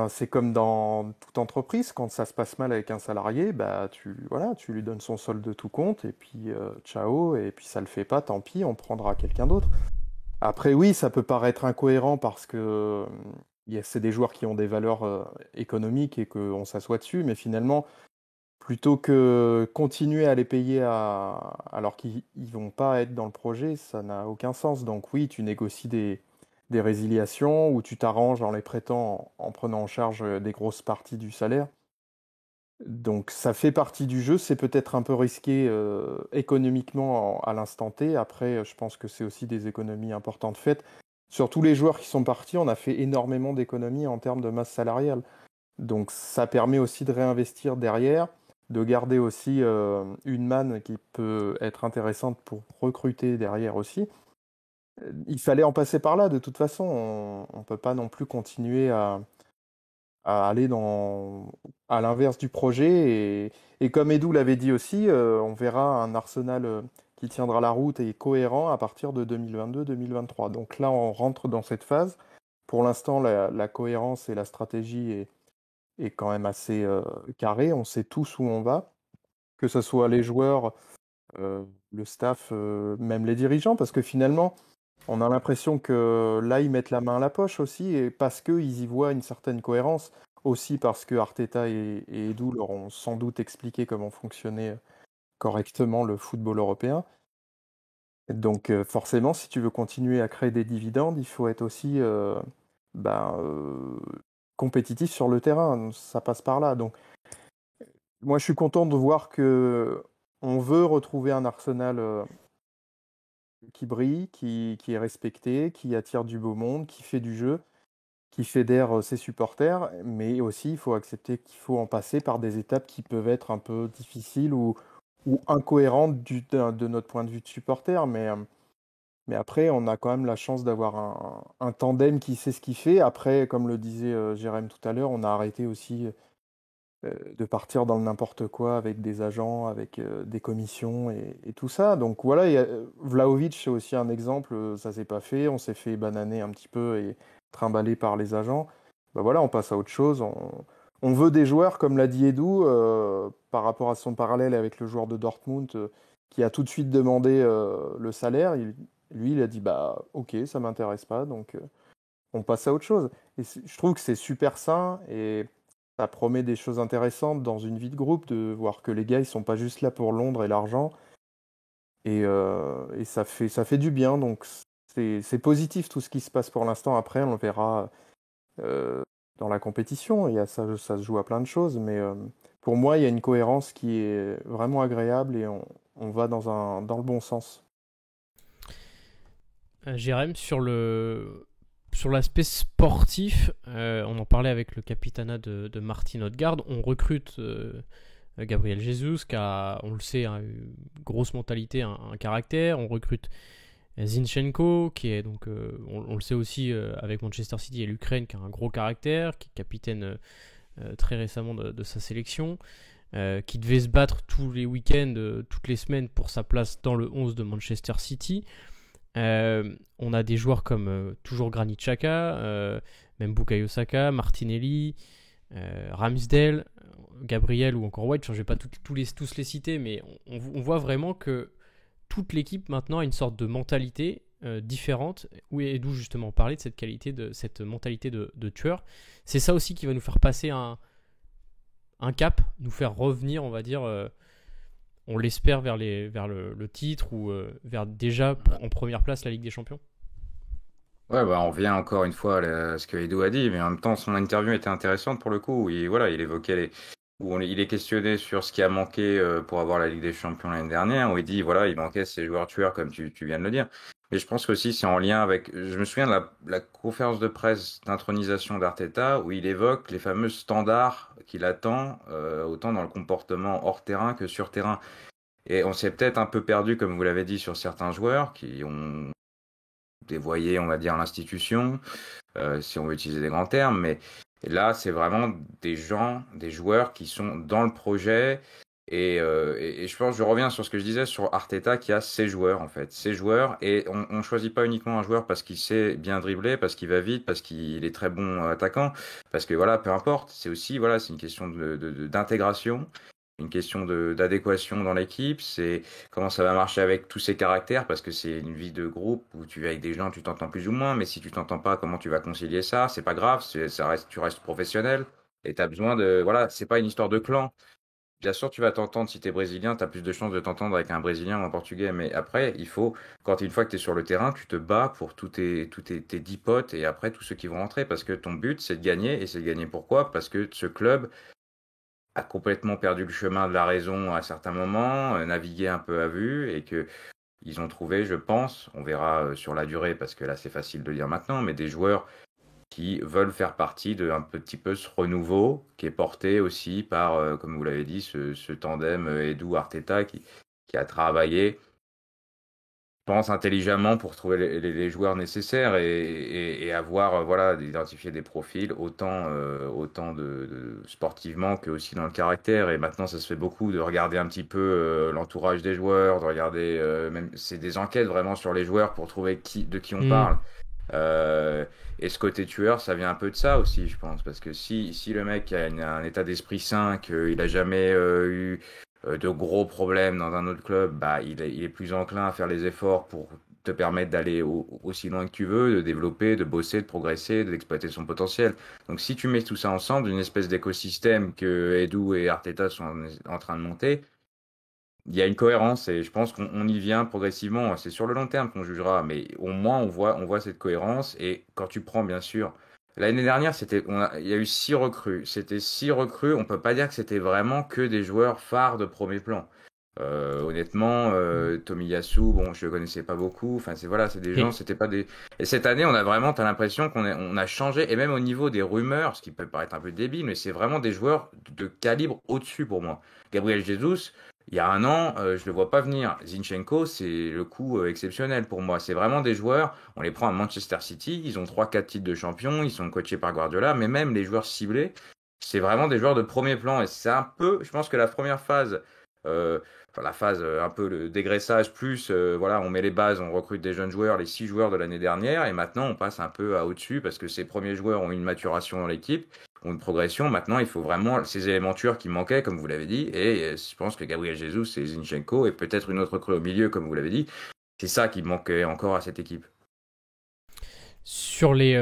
c'est comme dans toute entreprise, quand ça se passe mal avec un salarié, tu lui donnes son solde de tout compte, et puis ciao, et puis ça le fait pas, tant pis, on prendra quelqu'un d'autre. Après, oui, ça peut paraître incohérent parce que c'est des joueurs qui ont des valeurs économiques et qu'on s'assoit dessus, mais finalement, plutôt que continuer à les payer alors qu'ils ne vont pas être dans le projet, ça n'a aucun sens. Donc oui, tu négocies des résiliations ou tu t'arranges en les prêtant en prenant en charge des grosses parties du salaire. Donc ça fait partie du jeu, c'est peut-être un peu risqué économiquement à l'instant T. Après, je pense que c'est aussi des économies importantes faites. Sur tous les joueurs qui sont partis, on a fait énormément d'économies en termes de masse salariale. Donc ça permet aussi de réinvestir derrière, de garder aussi une manne qui peut être intéressante pour recruter derrière aussi. Il fallait en passer par là, de toute façon. On ne peut pas non plus continuer à aller à l'inverse du projet. Et comme Edu l'avait dit aussi, on verra un Arsenal qui tiendra la route et cohérent à partir de 2022-2023. Donc là, on rentre dans cette phase. Pour l'instant, la cohérence et la stratégie est quand même assez carrée. On sait tous où on va, que ce soit les joueurs, le staff, même les dirigeants, parce que finalement, on a l'impression que là, ils mettent la main à la poche aussi, et parce qu'ils y voient une certaine cohérence, aussi parce que Arteta et Edu leur ont sans doute expliqué comment fonctionnait correctement le football européen. Donc forcément, si tu veux continuer à créer des dividendes, il faut être aussi ben, compétitif sur le terrain. Ça passe par là. Donc moi, je suis content de voir que on veut retrouver un Arsenal qui brille, qui est respecté, qui attire du beau monde, qui fait du jeu, qui fédère ses supporters, mais aussi il faut accepter qu'il faut en passer par des étapes qui peuvent être un peu difficiles ou incohérentes de notre point de vue de supporter, mais après on a quand même la chance d'avoir un tandem qui sait ce qu'il fait. Après, comme le disait Jérém tout à l'heure, on a arrêté aussi de partir dans le n'importe quoi avec des agents, avec des commissions et tout ça. Donc voilà, Vlahovic, c'est aussi un exemple, ça s'est pas fait, on s'est fait bananer un petit peu et trimballer par les agents. Bah voilà, on passe à autre chose. On veut des joueurs, comme l'a dit Edu, par rapport à son parallèle avec le joueur de Dortmund, qui a tout de suite demandé le salaire. Lui, il a dit, bah ok, ça m'intéresse pas, donc on passe à autre chose. Et je trouve que c'est super sain et ça promet des choses intéressantes dans une vie de groupe, de voir que les gars, ils sont pas juste là pour Londres et l'argent. Et ça fait du bien. Donc c'est positif tout ce qui se passe pour l'instant. Après, on le verra dans la compétition. Ça se joue à plein de choses. Mais pour moi, il y a une cohérence qui est vraiment agréable et on va dans le bon sens. Jérém, sur l'aspect sportif, on en parlait avec le capitanat de Martin Odegaard. On recrute Gabriel Jesus, qui a, on le sait, une grosse mentalité, un caractère. On recrute Zinchenko, qui est donc, on le sait aussi avec Manchester City et l'Ukraine, qui a un gros caractère, qui est capitaine très récemment de sa sélection, qui devait se battre tous les week-ends, toutes les semaines pour sa place dans le 11 de Manchester City. On a des joueurs comme toujours Granit Xhaka, même Bukayo Saka, Martinelli, Ramsdale, Gabriel ou encore White. Je ne vais pas tous les citer, mais on voit vraiment que toute l'équipe maintenant a une sorte de mentalité différente, et d'où justement parler de cette mentalité de tueur. C'est ça aussi qui va nous faire passer un cap, nous faire revenir, on va dire, on l'espère, vers le titre ou vers déjà en première place la Ligue des Champions. Ouais, bah on revient encore une fois à ce que Edu a dit, mais en même temps, son interview était intéressante pour le coup. Voilà, il évoquait il est questionné sur ce qui a manqué pour avoir la Ligue des Champions l'année dernière, où il dit, voilà, il manquait ces joueurs tueurs, comme tu viens de le dire. Mais je pense qu'aussi, c'est en lien avec. Je me souviens de la conférence de presse d'intronisation d'Arteta, où il évoque les fameux standards qu'il attend, autant dans le comportement hors terrain que sur terrain. Et on s'est peut-être un peu perdu, comme vous l'avez dit, sur certains joueurs qui ont dévoyé, on va dire, l'institution, si on veut utiliser des grands termes. Mais là, c'est vraiment des joueurs qui sont dans le projet. Et je pense, je reviens sur ce que je disais sur Arteta, qui a ses joueurs, en fait. Ses joueurs. Et on choisit pas uniquement un joueur parce qu'il sait bien dribbler, parce qu'il va vite, parce qu'il est très bon attaquant. Parce que voilà, peu importe. C'est aussi, voilà, c'est une question d'intégration. une question d'adéquation dans l'équipe, c'est comment ça va marcher avec tous ces caractères, parce que c'est une vie de groupe où tu es avec des gens, tu t'entends plus ou moins, mais si tu t'entends pas, comment tu vas concilier ça? C'est pas grave, tu restes professionnel et tu as besoin voilà, c'est pas une histoire de clan. Bien sûr, tu vas t'entendre si tu es brésilien, tu as plus de chances de t'entendre avec un brésilien ou un portugais, mais après, une fois que tu es sur le terrain, tu te bats pour tes 10 potes et après tous ceux qui vont rentrer, parce que ton but, c'est de gagner, et c'est de gagner pourquoi? Parce que ce club a complètement perdu le chemin de la raison à certains moments, navigué un peu à vue, et que ils ont trouvé, je pense, on verra sur la durée, parce que là c'est facile de dire maintenant, mais des joueurs qui veulent faire partie de un petit peu ce renouveau qui est porté aussi par, comme vous l'avez dit, ce tandem Edu-Arteta qui a travaillé, je pense, intelligemment pour trouver les joueurs nécessaires et avoir, voilà, d'identifier des profils autant de sportivement que aussi dans le caractère. Et maintenant, ça se fait beaucoup de regarder un petit peu l'entourage des joueurs, de regarder, même, c'est des enquêtes vraiment sur les joueurs pour trouver de qui on parle. Et ce côté tueur, ça vient un peu de ça aussi, je pense, parce que si le mec a un état d'esprit sain, qu'il a jamais eu de gros problèmes dans un autre club, bah il est plus enclin à faire les efforts pour te permettre d'aller aussi loin que tu veux, de développer, de bosser, de progresser, d'exploiter son potentiel. Donc si tu mets tout ça ensemble, une espèce d'écosystème que Edu et Arteta sont en train de monter, il y a une cohérence et je pense qu'on y vient progressivement. C'est sur le long terme qu'on jugera, mais au moins on voit cette cohérence. Et quand tu prends, bien sûr, l'année dernière, il y a eu 6 recrues. C'était 6 recrues. On peut pas dire que c'était vraiment que des joueurs phares de premier plan. Honnêtement, Tomiyasu, bon, je le connaissais pas beaucoup. Enfin, c'est des gens, c'était pas des. Et cette année, t'as l'impression on a changé. Et même au niveau des rumeurs, ce qui peut paraître un peu débile, mais c'est vraiment des joueurs de calibre au-dessus pour moi. Gabriel Jesus. Il y a un an, je le vois pas venir. Zinchenko, c'est le coup exceptionnel pour moi. C'est vraiment des joueurs, on les prend à Manchester City, ils ont 3-4 titres de champion, ils sont coachés par Guardiola, mais même les joueurs ciblés, c'est vraiment des joueurs de premier plan. Et c'est un peu, je pense que la première phase, la phase un peu le dégraissage, plus voilà, on met les bases, on recrute des jeunes joueurs, les 6 joueurs de l'année dernière, et maintenant on passe un peu à au-dessus parce que ces premiers joueurs ont une maturation dans l'équipe, ont une progression. Maintenant, il faut vraiment ces éléments tueurs qui manquaient, comme vous l'avez dit, et je pense que Gabriel Jesus et Zinchenko, et peut-être une autre recrue au milieu, comme vous l'avez dit, c'est ça qui manquait encore à cette équipe. Sur les...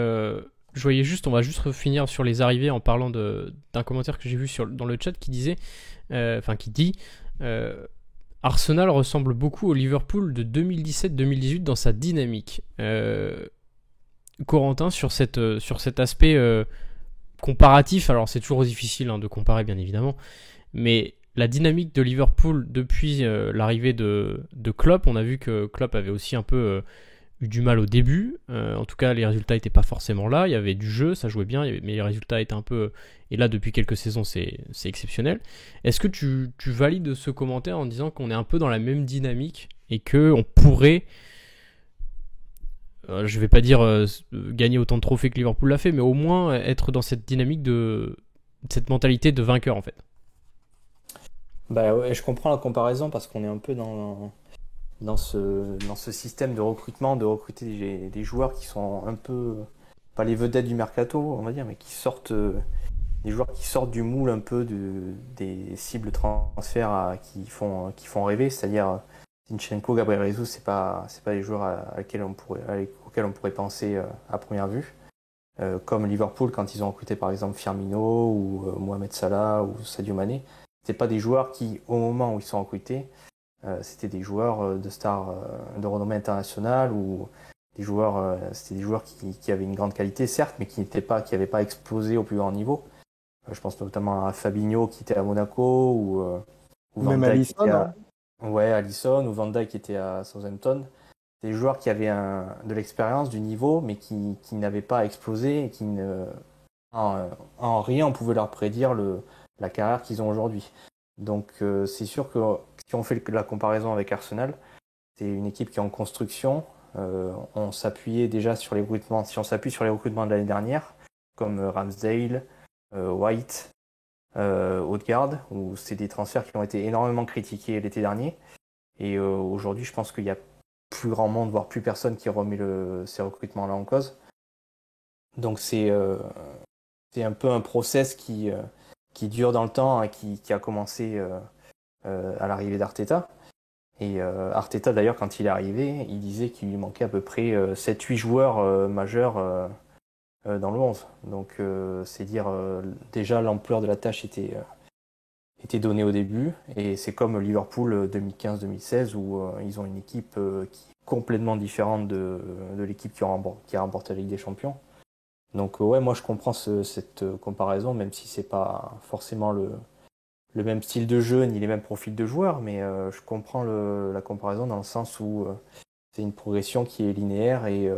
Je voyais juste, on va juste finir sur les arrivées en parlant d'un commentaire que j'ai vu dans le chat qui disait, qui dit Arsenal ressemble beaucoup au Liverpool de 2017-2018 dans sa dynamique. Corentin, sur cet aspect comparatif, alors c'est toujours difficile de comparer bien évidemment, mais la dynamique de Liverpool depuis l'arrivée de Klopp, on a vu que Klopp avait aussi un peu eu du mal au début, en tout cas les résultats n'étaient pas forcément là, il y avait du jeu, ça jouait bien, mais les résultats étaient un peu... Et là depuis quelques saisons c'est exceptionnel. Est-ce que tu valides ce commentaire en disant qu'on est un peu dans la même dynamique et qu'on pourrait, je vais pas dire gagner autant de trophées que Liverpool l'a fait, mais au moins être dans cette dynamique cette mentalité de vainqueur en fait? Bah ouais, je comprends la comparaison parce qu'on est un peu dans ce système de recrutement, de recruter des joueurs qui sont un peu, pas les vedettes du mercato, on va dire, mais des joueurs qui sortent du moule un peu des cibles transferts qui font rêver, c'est-à-dire Zinchenko, Gabriel Jesus, c'est pas des joueurs auxquels on pourrait penser à première vue. Comme Liverpool quand ils ont recruté par exemple Firmino ou Mohamed Salah ou Sadio Mané, c'est pas des joueurs qui, au moment où ils sont recrutés, c'était des joueurs de stars de renommée internationale ou c'était des joueurs qui avaient une grande qualité certes, mais qui n'avaient pas explosé au plus grand niveau. Je pense notamment à Fabinho qui était à Monaco ou Van même Dijk Alisson, Alisson ou Van Dijk qui était à Southampton. Des joueurs qui avaient de l'expérience, du niveau, mais qui n'avaient pas explosé et en rien on pouvait leur prédire la carrière qu'ils ont aujourd'hui. Donc c'est sûr que si on fait la comparaison avec Arsenal, c'est une équipe qui est en construction. On s'appuyait déjà sur les recrutements. Si on s'appuie sur les recrutements de l'année dernière, comme Ramsdale, White, Odegaard, où c'est des transferts qui ont été énormément critiqués l'été dernier. Et aujourd'hui, je pense qu'il y a plus grand monde, voire plus personne qui remet ces recrutements-là en cause. Donc c'est un peu un process qui qui dure dans le temps, hein, qui a commencé à l'arrivée d'Arteta. Et Arteta, d'ailleurs, quand il est arrivé, il disait qu'il lui manquait à peu près 7-8 joueurs majeurs dans le 11. Donc, c'est dire déjà l'ampleur de la tâche était donnée au début. Et c'est comme Liverpool 2015-2016 où ils ont une équipe qui est complètement différente de l'équipe qui a remporté la Ligue des Champions. Donc, ouais, moi je comprends cette comparaison, même si c'est pas forcément le même style de jeu ni les mêmes profils de joueurs, mais je comprends la comparaison dans le sens où c'est une progression qui est linéaire et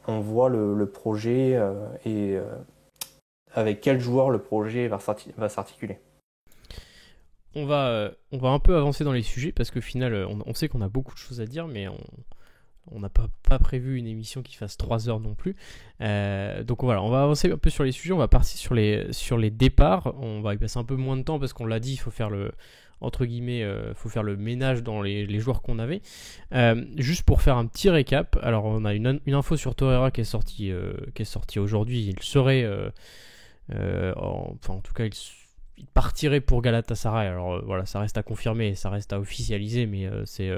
on voit le projet et avec quel joueur le projet va s'articuler. On va un peu avancer dans les sujets parce qu'au final, on sait qu'on a beaucoup de choses à dire, mais on n'a pas prévu une émission qui fasse 3 heures non plus. Donc voilà, on va avancer un peu sur les sujets. On va partir sur les départs. On va y passer un peu moins de temps parce qu'on l'a dit, il faut faire entre guillemets, faut faire le ménage dans les joueurs qu'on avait. Juste pour faire un petit récap. Alors on a une info sur Torreira qui est sortie aujourd'hui. Il serait, en tout cas, il partirait pour Galatasaray. Alors voilà, ça reste à confirmer, ça reste à officialiser, mais c'est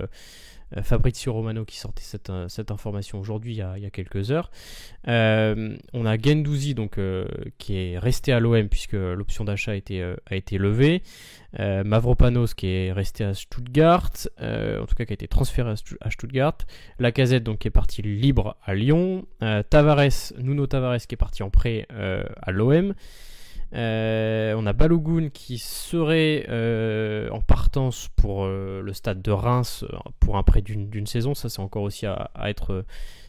Fabrizio Romano qui sortait cette information aujourd'hui il y a quelques heures. On a Guendouzi donc, qui est resté à l'OM puisque l'option d'achat a été levée. Mavropanos qui est resté à Stuttgart, en tout cas qui a été transféré à Stuttgart. Lacazette donc qui est parti libre à Lyon. Nuno Tavares qui est parti en prêt à l'OM. On a Balogun qui serait en partance pour le stade de Reims pour un prêt d'une saison. Ça c'est encore aussi à être,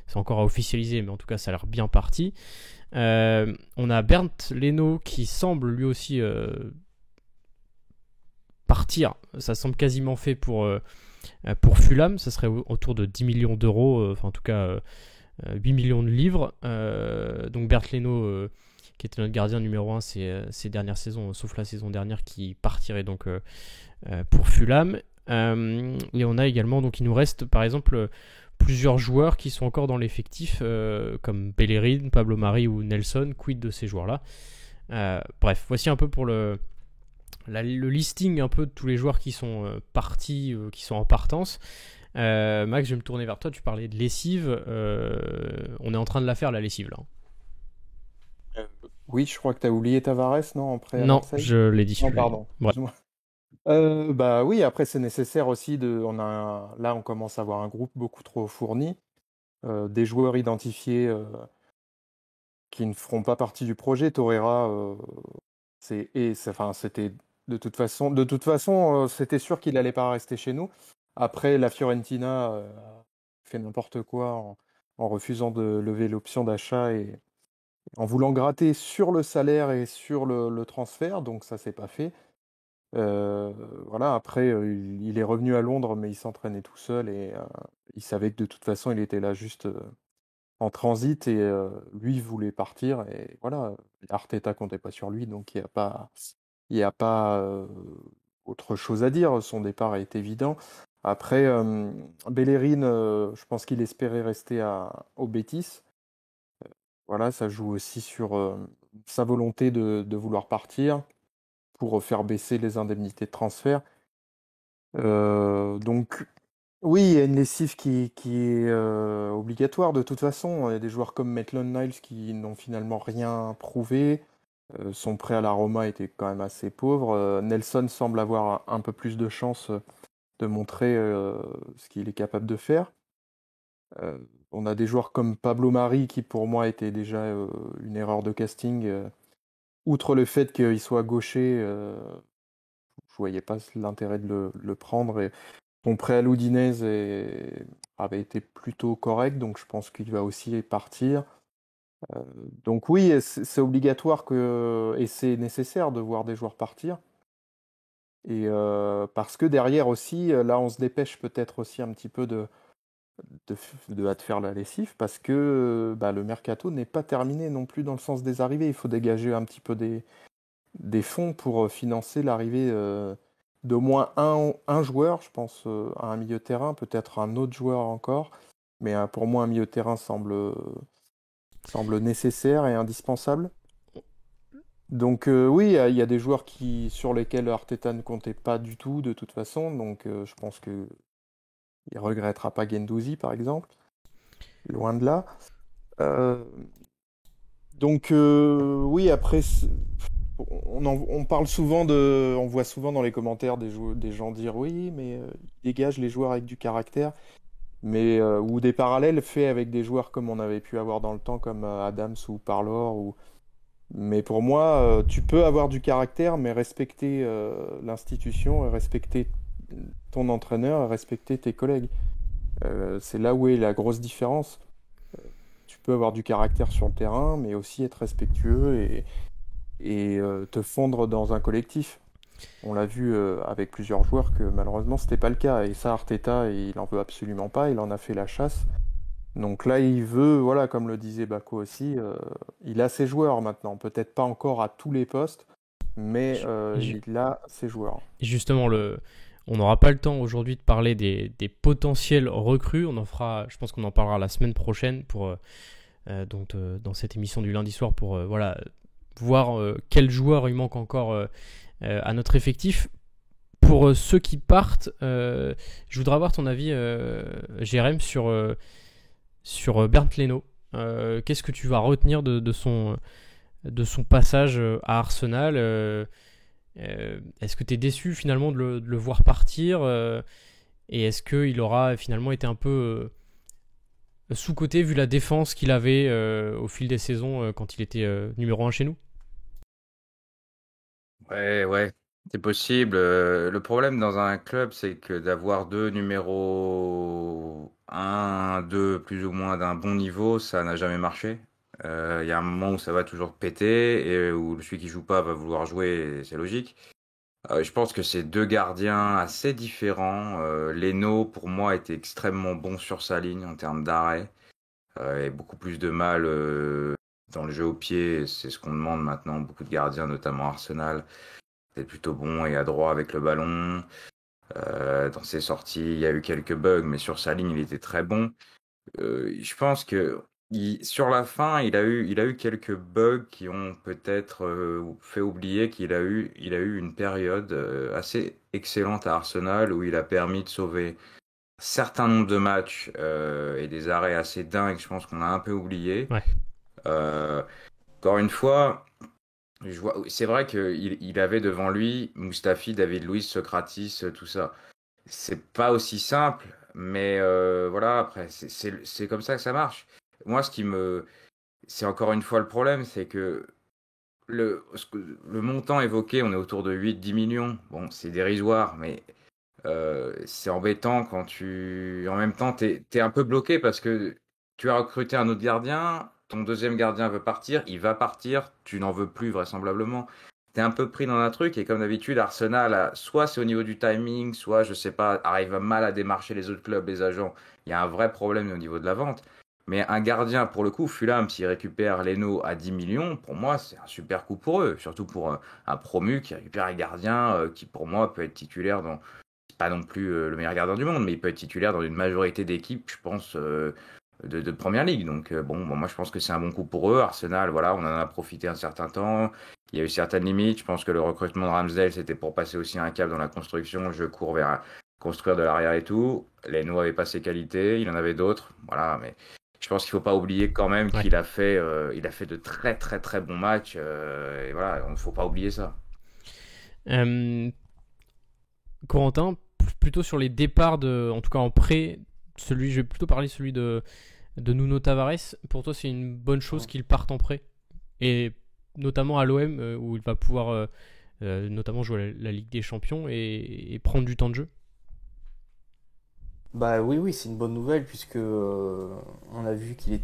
c'est encore à officialiser, mais en tout cas ça a l'air bien parti. On a Bernd Leno qui semble lui aussi partir. Ça semble quasiment fait pour Fulham. Ça serait autour de 10 millions d'euros, enfin en tout cas 8 millions de livres. Donc Bernd Leno qui était notre gardien numéro 1 ces dernières saisons, sauf la saison dernière, qui partirait donc pour Fulham. Et on a également, donc il nous reste par exemple plusieurs joueurs qui sont encore dans l'effectif, comme Bellerin, Pablo Mari ou Nelson. Quid de ces joueurs-là? Bref, voici un peu pour le listing un peu de tous les joueurs qui sont partis, qui sont en partance. Max, je vais me tourner vers toi. Tu parlais de lessive. On est en train de la faire, la lessive, là. Oui, je crois que tu as oublié Tavares, non, après à Non, Marseille? je l'ai dit. Non, pardon. Ouais. Excuse-moi. Bah oui, après c'est nécessaire aussi là on commence à avoir un groupe beaucoup trop fourni, des joueurs identifiés qui ne feront pas partie du projet. Torreira, c'était de toute façon, c'était sûr qu'il n'allait pas rester chez nous. Après, la Fiorentina a fait n'importe quoi en refusant de lever l'option d'achat et en voulant gratter sur le salaire et sur le transfert, donc ça s'est pas fait. Voilà, après, il est revenu à Londres, mais il s'entraînait tout seul et il savait que de toute façon, il était là juste en transit et lui voulait partir et voilà, Arteta comptait pas sur lui, donc il y a pas autre chose à dire. Son départ est évident. Après, Bellerin, je pense qu'il espérait rester au Betis. Voilà, ça joue aussi sur sa volonté de vouloir partir pour faire baisser les indemnités de transfert. Donc, oui, il y a une lessive qui est obligatoire de toute façon. Il y a des joueurs comme Maitland-Niles qui n'ont finalement rien prouvé. Son prêt à la Roma était quand même assez pauvre. Nelson semble avoir un peu plus de chance de montrer ce qu'il est capable de faire. On a des joueurs comme Pablo Mari qui pour moi était déjà une erreur de casting. Outre le fait qu'il soit gaucher, je voyais pas l'intérêt de le prendre. Et son prêt à l'Udinese avait été plutôt correct, donc je pense qu'il va aussi partir. Donc oui, c'est obligatoire et c'est nécessaire de voir des joueurs partir. Et parce que derrière aussi, là on se dépêche peut-être aussi un petit peu de faire la lessive parce que le mercato n'est pas terminé non plus dans le sens des arrivées. Il faut dégager un petit peu des fonds pour financer l'arrivée d'au moins un joueur, je pense, à un milieu de terrain, peut-être un autre joueur encore. Mais pour moi, un milieu de terrain semble nécessaire et indispensable. Donc oui, il y a des joueurs sur lesquels Arteta ne comptait pas du tout de toute façon. Donc je pense que il regrettera pas Guendouzi par exemple, loin de là. Euh, donc oui, après on parle souvent on voit souvent dans les commentaires des gens dire oui, mais il dégage les joueurs avec du caractère, mais ou des parallèles faits avec des joueurs comme on avait pu avoir dans le temps comme Adams ou Parlor ou mais pour moi, tu peux avoir du caractère, mais respecter l'institution, respecter ton entraîneur, respecter tes collègues. C'est là où est la grosse différence. Tu peux avoir du caractère sur le terrain, mais aussi être respectueux et te fondre dans un collectif. On l'a vu avec plusieurs joueurs que malheureusement, c'était pas le cas. Et ça, Arteta, il en veut absolument pas. Il en a fait la chasse. Donc là, il veut, voilà, comme le disait Bako aussi, il a ses joueurs maintenant. Peut-être pas encore à tous les postes, mais Ju- il a ses joueurs. Justement, on n'aura pas le temps aujourd'hui de parler des potentiels recrues. On en fera, je pense qu'on en parlera la semaine prochaine dans cette émission du lundi soir pour voilà, voir quels joueurs il manque encore à notre effectif. Pour ceux qui partent, je voudrais avoir ton avis, Jérém, sur Bernd Leno. Qu'est-ce que tu vas retenir de son passage à Arsenal Est-ce que tu es déçu finalement de le voir partir et est-ce qu'il aura finalement été un peu sous-coté vu la défense qu'il avait au fil des saisons quand il était numéro 1 chez nous? Ouais, c'est possible. Le problème dans un club, c'est que d'avoir deux numéros un, 2, plus ou moins d'un bon niveau, ça n'a jamais marché. Il y a un moment où ça va toujours péter et où celui qui joue pas va vouloir jouer, et c'est logique. Je pense que c'est deux gardiens assez différents. Leno, pour moi, était extrêmement bon sur sa ligne en termes d'arrêt et beaucoup plus de mal dans le jeu au pied. C'est ce qu'on demande maintenant. Beaucoup de gardiens, notamment Arsenal, c'est plutôt bon et adroit avec le ballon. Dans ses sorties, il y a eu quelques bugs, mais sur sa ligne, il était très bon. Je pense que sur la fin, il a eu quelques bugs qui ont peut-être fait oublier qu'il a eu une période assez excellente à Arsenal où il a permis de sauver un certain nombre de matchs et des arrêts assez dingues. Je pense qu'on a un peu oublié. Ouais. Euh, Encore une fois. C'est vrai qu'il avait devant lui Mustafi, David Luiz, Socrates, tout ça. C'est pas aussi simple, mais voilà, après, c'est comme ça que ça marche. Moi, c'est encore une fois le problème, c'est que le montant évoqué, on est autour de 8-10 millions. Bon, c'est dérisoire, mais c'est embêtant en même temps, t'es un peu bloqué parce que tu as recruté un autre gardien, ton deuxième gardien veut partir, il va partir, tu n'en veux plus vraisemblablement. T'es un peu pris dans un truc et comme d'habitude, Arsenal, soit c'est au niveau du timing, soit, je sais pas, arrive mal à démarcher les autres clubs, les agents. Il y a un vrai problème au niveau de la vente. Mais un gardien, pour le coup, Fulham, s'il récupère Leno à 10 millions, pour moi, c'est un super coup pour eux. Surtout pour un promu qui récupère un gardien qui, pour moi, peut être titulaire dans pas non plus le meilleur gardien du monde, mais il peut être titulaire dans une majorité d'équipes, je pense, de Première Ligue. Donc bon, moi je pense que c'est un bon coup pour eux. Arsenal, voilà, on en a profité un certain temps. Il y a eu certaines limites. Je pense que le recrutement de Ramsdale, c'était pour passer aussi un cap dans la construction. Je cours vers construire de l'arrière et tout. Leno avait pas ses qualités, il en avait d'autres. Voilà, mais je pense qu'il faut pas oublier quand même Ouais. qu'il a fait de très très très bons matchs. Et voilà, il ne faut pas oublier ça. Corentin, plutôt sur les départs en tout cas en prêt, je vais plutôt parler celui de Nuno Tavares. Pour toi, c'est une bonne chose qu'il parte en prêt et notamment à l'OM où il va pouvoir notamment jouer la Ligue des Champions et prendre du temps de jeu. Bah oui, c'est une bonne nouvelle puisque on a vu qu'il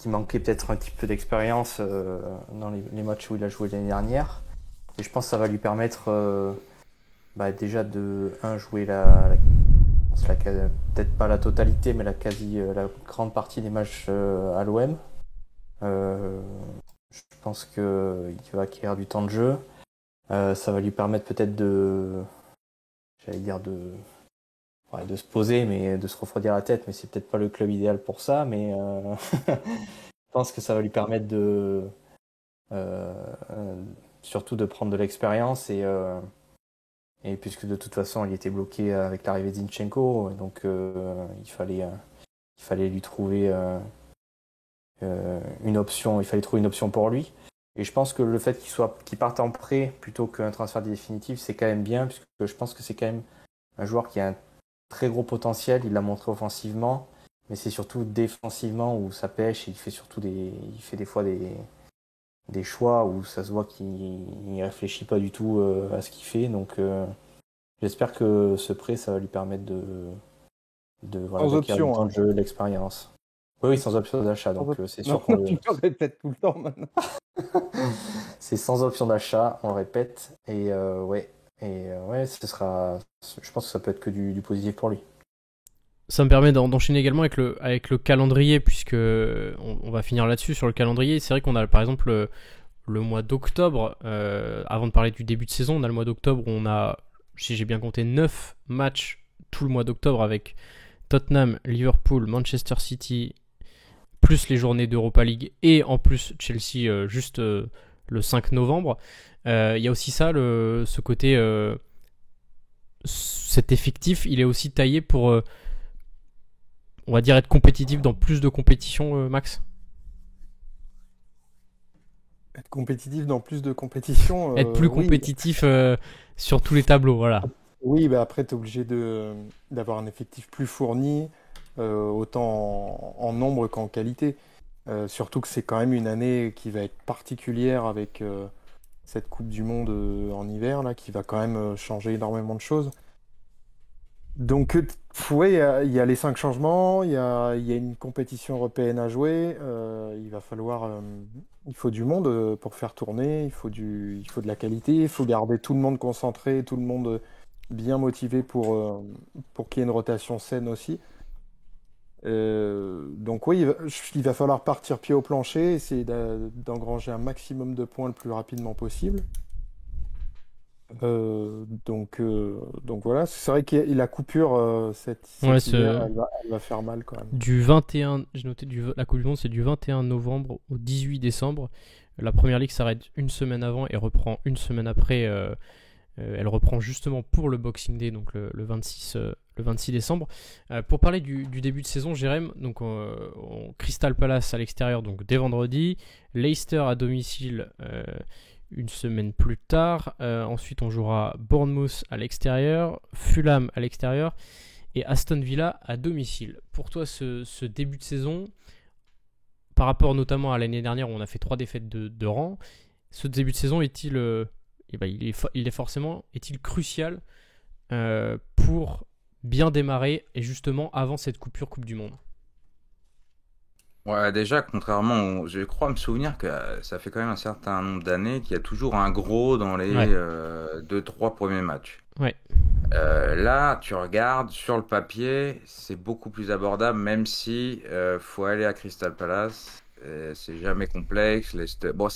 manquait peut-être un petit peu d'expérience dans les matchs où il a joué l'année dernière. Et je pense que ça va lui permettre déjà de jouer peut-être pas la totalité, mais la grande partie des matchs à l'OM. Je pense qu'il va acquérir du temps de jeu. Ça va lui permettre peut-être de se poser, mais de se refroidir la tête. Mais c'est peut-être pas le club idéal pour ça. Mais je pense que ça va lui permettre surtout de prendre de l'expérience et puisque de toute façon il était bloqué avec l'arrivée de Zinchenko, donc il fallait lui trouver une option, il fallait trouver une option pour lui. Et je pense que le fait qu'il parte en prêt plutôt qu'un transfert définitif, c'est quand même bien, puisque je pense que c'est quand même un joueur qui a un très gros potentiel. Il l'a montré offensivement, mais c'est surtout défensivement où ça pêche. Il fait des fois des choix où ça se voit qu'il ne réfléchit pas du tout à ce qu'il fait. Donc j'espère que ce prêt, ça va lui permettre Sans d'acquérir du temps option, de jeu, de l'expérience. Oui, sans option d'achat. Donc c'est sûr non, tu le répètes tout le temps maintenant. c'est sans option d'achat, on le répète. Et ouais, je pense que ça peut être que du positif pour lui. Ça me permet d'enchaîner également avec le calendrier, puisque on va finir là-dessus sur le calendrier. C'est vrai qu'on a par exemple le mois d'octobre, avant de parler du début de saison, on a le mois d'octobre où on a, si j'ai bien compté, 9 matchs tout le mois d'octobre avec Tottenham, Liverpool, Manchester City, plus les journées d'Europa League et en plus Chelsea juste le 5 novembre. Il y a aussi ça, ce côté, cet effectif, il est aussi taillé pour, on va dire, être compétitif dans plus de compétitions, Max. Être compétitif dans plus de compétitions. Être plus compétitif sur tous les tableaux, voilà. Oui, bah après, tu es obligé d'avoir un effectif plus fourni, autant en nombre qu'en qualité. Surtout que c'est quand même une année qui va être particulière avec cette Coupe du Monde en hiver, là, qui va quand même changer énormément de choses. Donc, ouais, il y a les 5 changements, il y a une compétition européenne à jouer, il faut du monde pour faire tourner, il faut de la qualité, il faut garder tout le monde concentré, tout le monde bien motivé pour qu'il y ait une rotation saine aussi. Donc oui, il va falloir partir pied au plancher, essayer d'engranger un maximum de points le plus rapidement possible. Donc voilà, c'est vrai que la coupure cette hiver, elle va faire mal quand même. Du 21, j'ai noté la Coupe du Monde, c'est du 21 novembre au 18 décembre. La Première Ligue s'arrête une semaine avant et reprend une semaine après. Elle reprend justement pour le Boxing Day, donc le 26 décembre. Pour parler du début de saison, Jérém, donc Crystal Palace à l'extérieur, donc dès vendredi, Leicester à domicile une semaine plus tard. Ensuite, on jouera Bournemouth à l'extérieur, Fulham à l'extérieur et Aston Villa à domicile. Pour toi, ce début de saison, par rapport notamment à l'année dernière où on a fait 3 défaites de rang, ce début de saison est-il est-il crucial pour bien démarrer et justement avant cette coupure Coupe du Monde? Ouais, déjà, contrairement, je crois me souvenir que ça fait quand même un certain nombre d'années qu'il y a toujours un gros dans les 2-3 premiers matchs. Ouais. Là, tu regardes sur le papier, c'est beaucoup plus abordable, même si faut aller à Crystal Palace, c'est jamais complexe. Bon,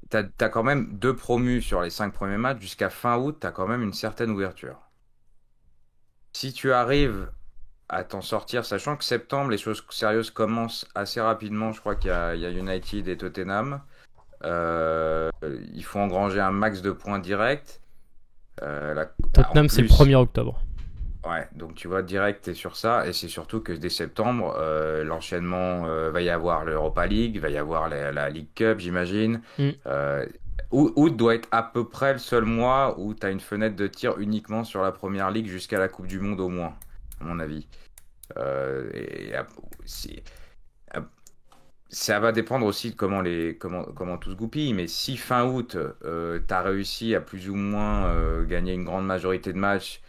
t'as quand même 2 promus sur les 5 premiers matchs. Jusqu'à fin août, t'as quand même une certaine ouverture. Si tu arrives à t'en sortir, sachant que septembre, les choses sérieuses commencent assez rapidement. Je crois qu'il y a United et Tottenham. Il faut engranger un max de points directs. Tottenham, c'est le 1er octobre. Ouais, donc tu vois, direct, t'es sur ça. Et c'est surtout que dès septembre, l'enchaînement, va y avoir l'Europa League, va y avoir la League Cup, j'imagine. Août doit être à peu près le seul mois où tu as une fenêtre de tir uniquement sur la Première Ligue jusqu'à la Coupe du Monde au moins, à mon avis. Ça va dépendre aussi de comment tout se goupille, mais si fin août, tu as réussi à plus ou moins gagner une grande majorité de matchs,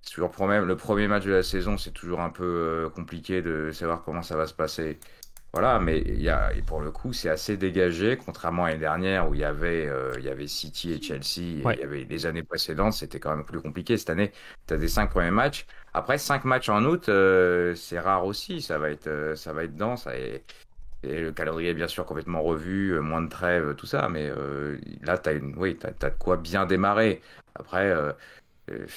c'est toujours le premier match de la saison, c'est toujours un peu compliqué de savoir comment ça va se passer. Voilà, mais et pour le coup, c'est assez dégagé, contrairement à l'année dernière où il y avait City et Chelsea, et il y avait les années précédentes, c'était quand même plus compliqué. Cette année, tu as des 5 premiers matchs. Après, 5 matchs en août, c'est rare aussi, ça va être dense. Et le calendrier est bien sûr complètement revu, moins de trêve, tout ça, mais là, t'as de quoi bien démarrer. Après,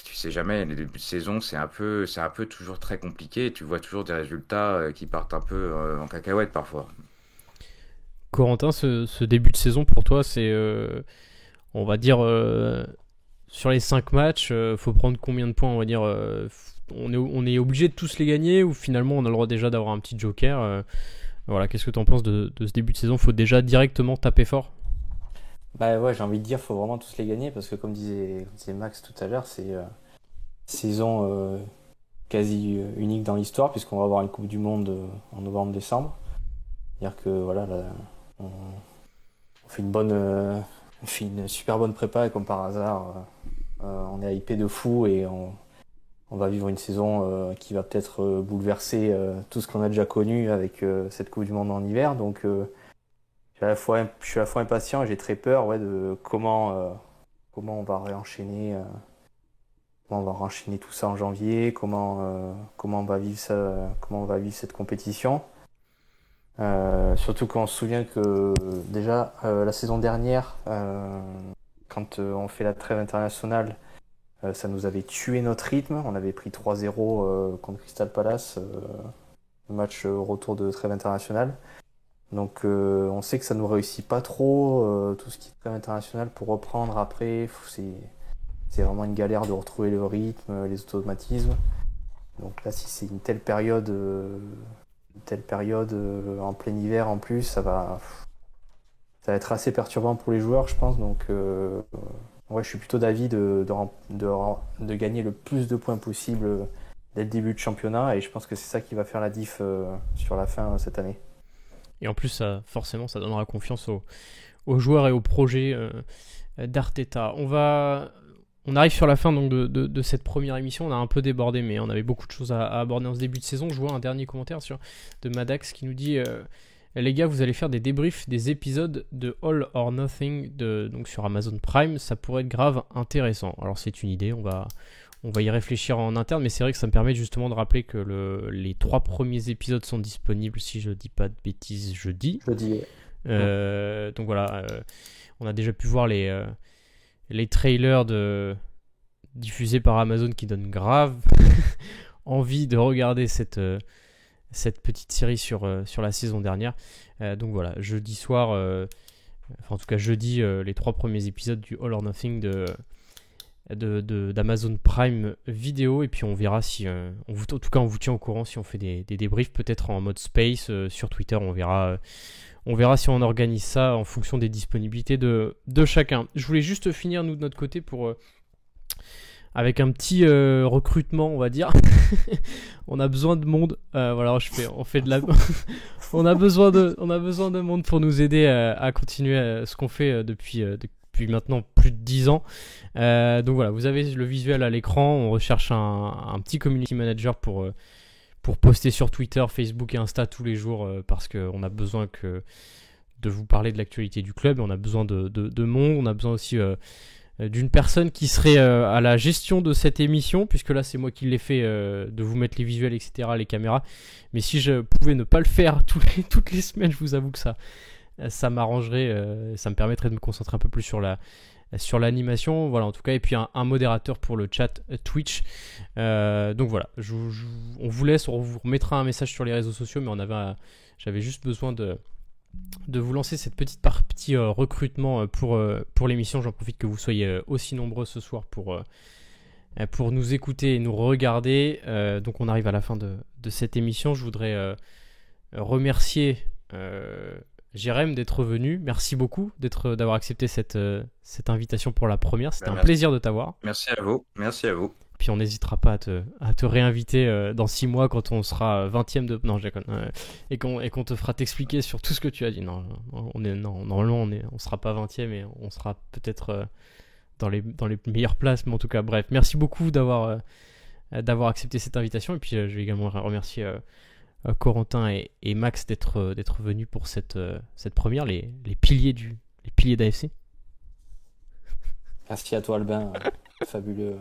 tu sais jamais, les débuts de saison, c'est un peu toujours très compliqué. Tu vois toujours des résultats qui partent un peu en cacahuète parfois. Corentin, ce début de saison pour toi, c'est, on va dire, sur les 5 matchs, faut prendre combien de points, on va dire on est obligé de tous les gagner ou finalement on a le droit déjà d'avoir un petit joker voilà, qu'est-ce que tu en penses de ce début de saison? Faut déjà directement taper fort? Bah ouais, j'ai envie de dire, faut vraiment tous les gagner parce que comme disait Max tout à l'heure, c'est saison quasi unique dans l'histoire puisqu'on va avoir une Coupe du Monde en novembre-décembre. C'est-à-dire que voilà, là, on fait on fait une super bonne prépa et comme par hasard, on est hypé de fou et on va vivre une saison qui va peut-être bouleverser tout ce qu'on a déjà connu avec cette Coupe du Monde en hiver. Donc je suis à la fois impatient et j'ai très peur de comment on va réenchaîner. Comment on va renchaîner tout ça en janvier, comment on va vivre ça, comment on va vivre cette compétition. Surtout quand on se souvient que déjà la saison dernière, quand on fait la trêve internationale, ça nous avait tué notre rythme. On avait pris 3-0 contre Crystal Palace, le match retour de trêve internationale. Donc on sait que ça nous réussit pas trop, tout ce qui est trêve internationale pour reprendre après. C'est vraiment une galère de retrouver le rythme, les automatismes. Donc là, si c'est une telle période en plein hiver en plus, ça va être assez perturbant pour les joueurs, je pense. Donc ouais, je suis plutôt d'avis de gagner le plus de points possible dès le début de championnat et je pense que c'est ça qui va faire la diff sur la fin cette année. Et en plus, forcément, ça donnera confiance aux joueurs et au projet d'Arteta. On arrive sur la fin donc, de cette première émission. On a un peu débordé, mais on avait beaucoup de choses à aborder en ce début de saison. Je vois un dernier commentaire de Madax qui nous dit les gars, vous allez faire des débriefs des épisodes de All or Nothing donc sur Amazon Prime. Ça pourrait être grave intéressant. Alors, c'est une idée. On va y réfléchir en interne, mais c'est vrai que ça me permet justement de rappeler que les 3 premiers épisodes sont disponibles, si je dis pas de bêtises, jeudi. Donc voilà, on a déjà pu voir les trailers diffusés par Amazon qui donnent grave envie de regarder cette petite série sur la saison dernière. Donc voilà, jeudi soir, en tout cas jeudi, les 3 premiers épisodes du All or Nothing d'Amazon Prime Vidéo, et puis on verra si en tout cas on vous tient au courant si on fait des débriefs peut-être en mode space sur Twitter. On verra si on organise ça en fonction des disponibilités de chacun. Je voulais juste finir nous de notre côté avec un petit recrutement, on va dire. On a besoin de monde. Voilà, on fait de la. on a besoin de monde pour nous aider à continuer ce qu'on fait depuis maintenant plus de 10 ans. Donc voilà, vous avez le visuel à l'écran. On recherche un petit community manager pour poster sur Twitter, Facebook et Insta tous les jours parce qu'on a besoin de vous parler de l'actualité du club. On a besoin de monde. On a besoin aussi d'une personne qui serait à la gestion de cette émission, puisque là c'est moi qui l'ai fait, de vous mettre les visuels, etc., les caméras. Mais si je pouvais ne pas le faire toutes les semaines, je vous avoue que ça m'arrangerait, ça me permettrait de me concentrer un peu plus sur l'animation, voilà, en tout cas, et puis un modérateur pour le chat Twitch. Donc voilà, on vous laisse, on vous remettra un message sur les réseaux sociaux, mais j'avais juste besoin de vous lancer cette petite partie recrutement pour l'émission. J'en profite que vous soyez aussi nombreux ce soir pour nous écouter et nous regarder. Donc on arrive à la fin de cette émission. Je voudrais remercier Jérém d'être venu. Merci beaucoup d'avoir accepté cette invitation pour la première. C'était un plaisir de t'avoir. Merci à vous. Puis on n'hésitera pas à te réinviter dans 6 mois quand on sera 20e de... Non, je déconne. Et qu'on te fera t'expliquer sur tout ce que tu as dit. Non, normalement on sera pas 20e et on sera peut-être dans les meilleures places. Mais en tout cas, bref. Merci beaucoup d'avoir accepté cette invitation. Et puis je vais également remercier Corentin et Max d'être venus pour cette première, les piliers d'AFC. Merci à toi Albin, fabuleux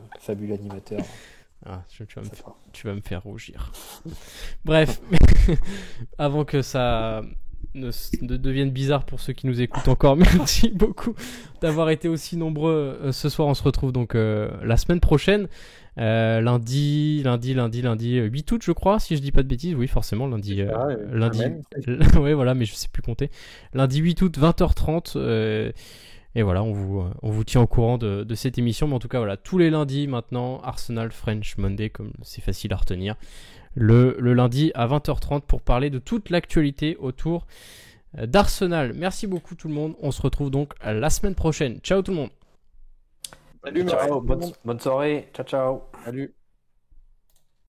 animateur. Ah, tu vas me faire rougir. Bref, avant que ça ne devienne bizarre pour ceux qui nous écoutent encore, merci beaucoup d'avoir été aussi nombreux ce soir. On se retrouve donc la semaine prochaine. Lundi 8 août, je crois, si je dis pas de bêtises. Oui, forcément, lundi. Ouais, voilà, mais je sais plus compter. Lundi 8 août, 20h30. Et voilà, on vous tient au courant de cette émission. Mais en tout cas, voilà, tous les lundis maintenant, Arsenal French Monday, comme c'est facile à retenir. Le lundi à 20h30 pour parler de toute l'actualité autour d'Arsenal. Merci beaucoup tout le monde. On se retrouve donc la semaine prochaine. Ciao tout le monde. Salut, ciao, bonne soirée. Ciao, ciao. Salut.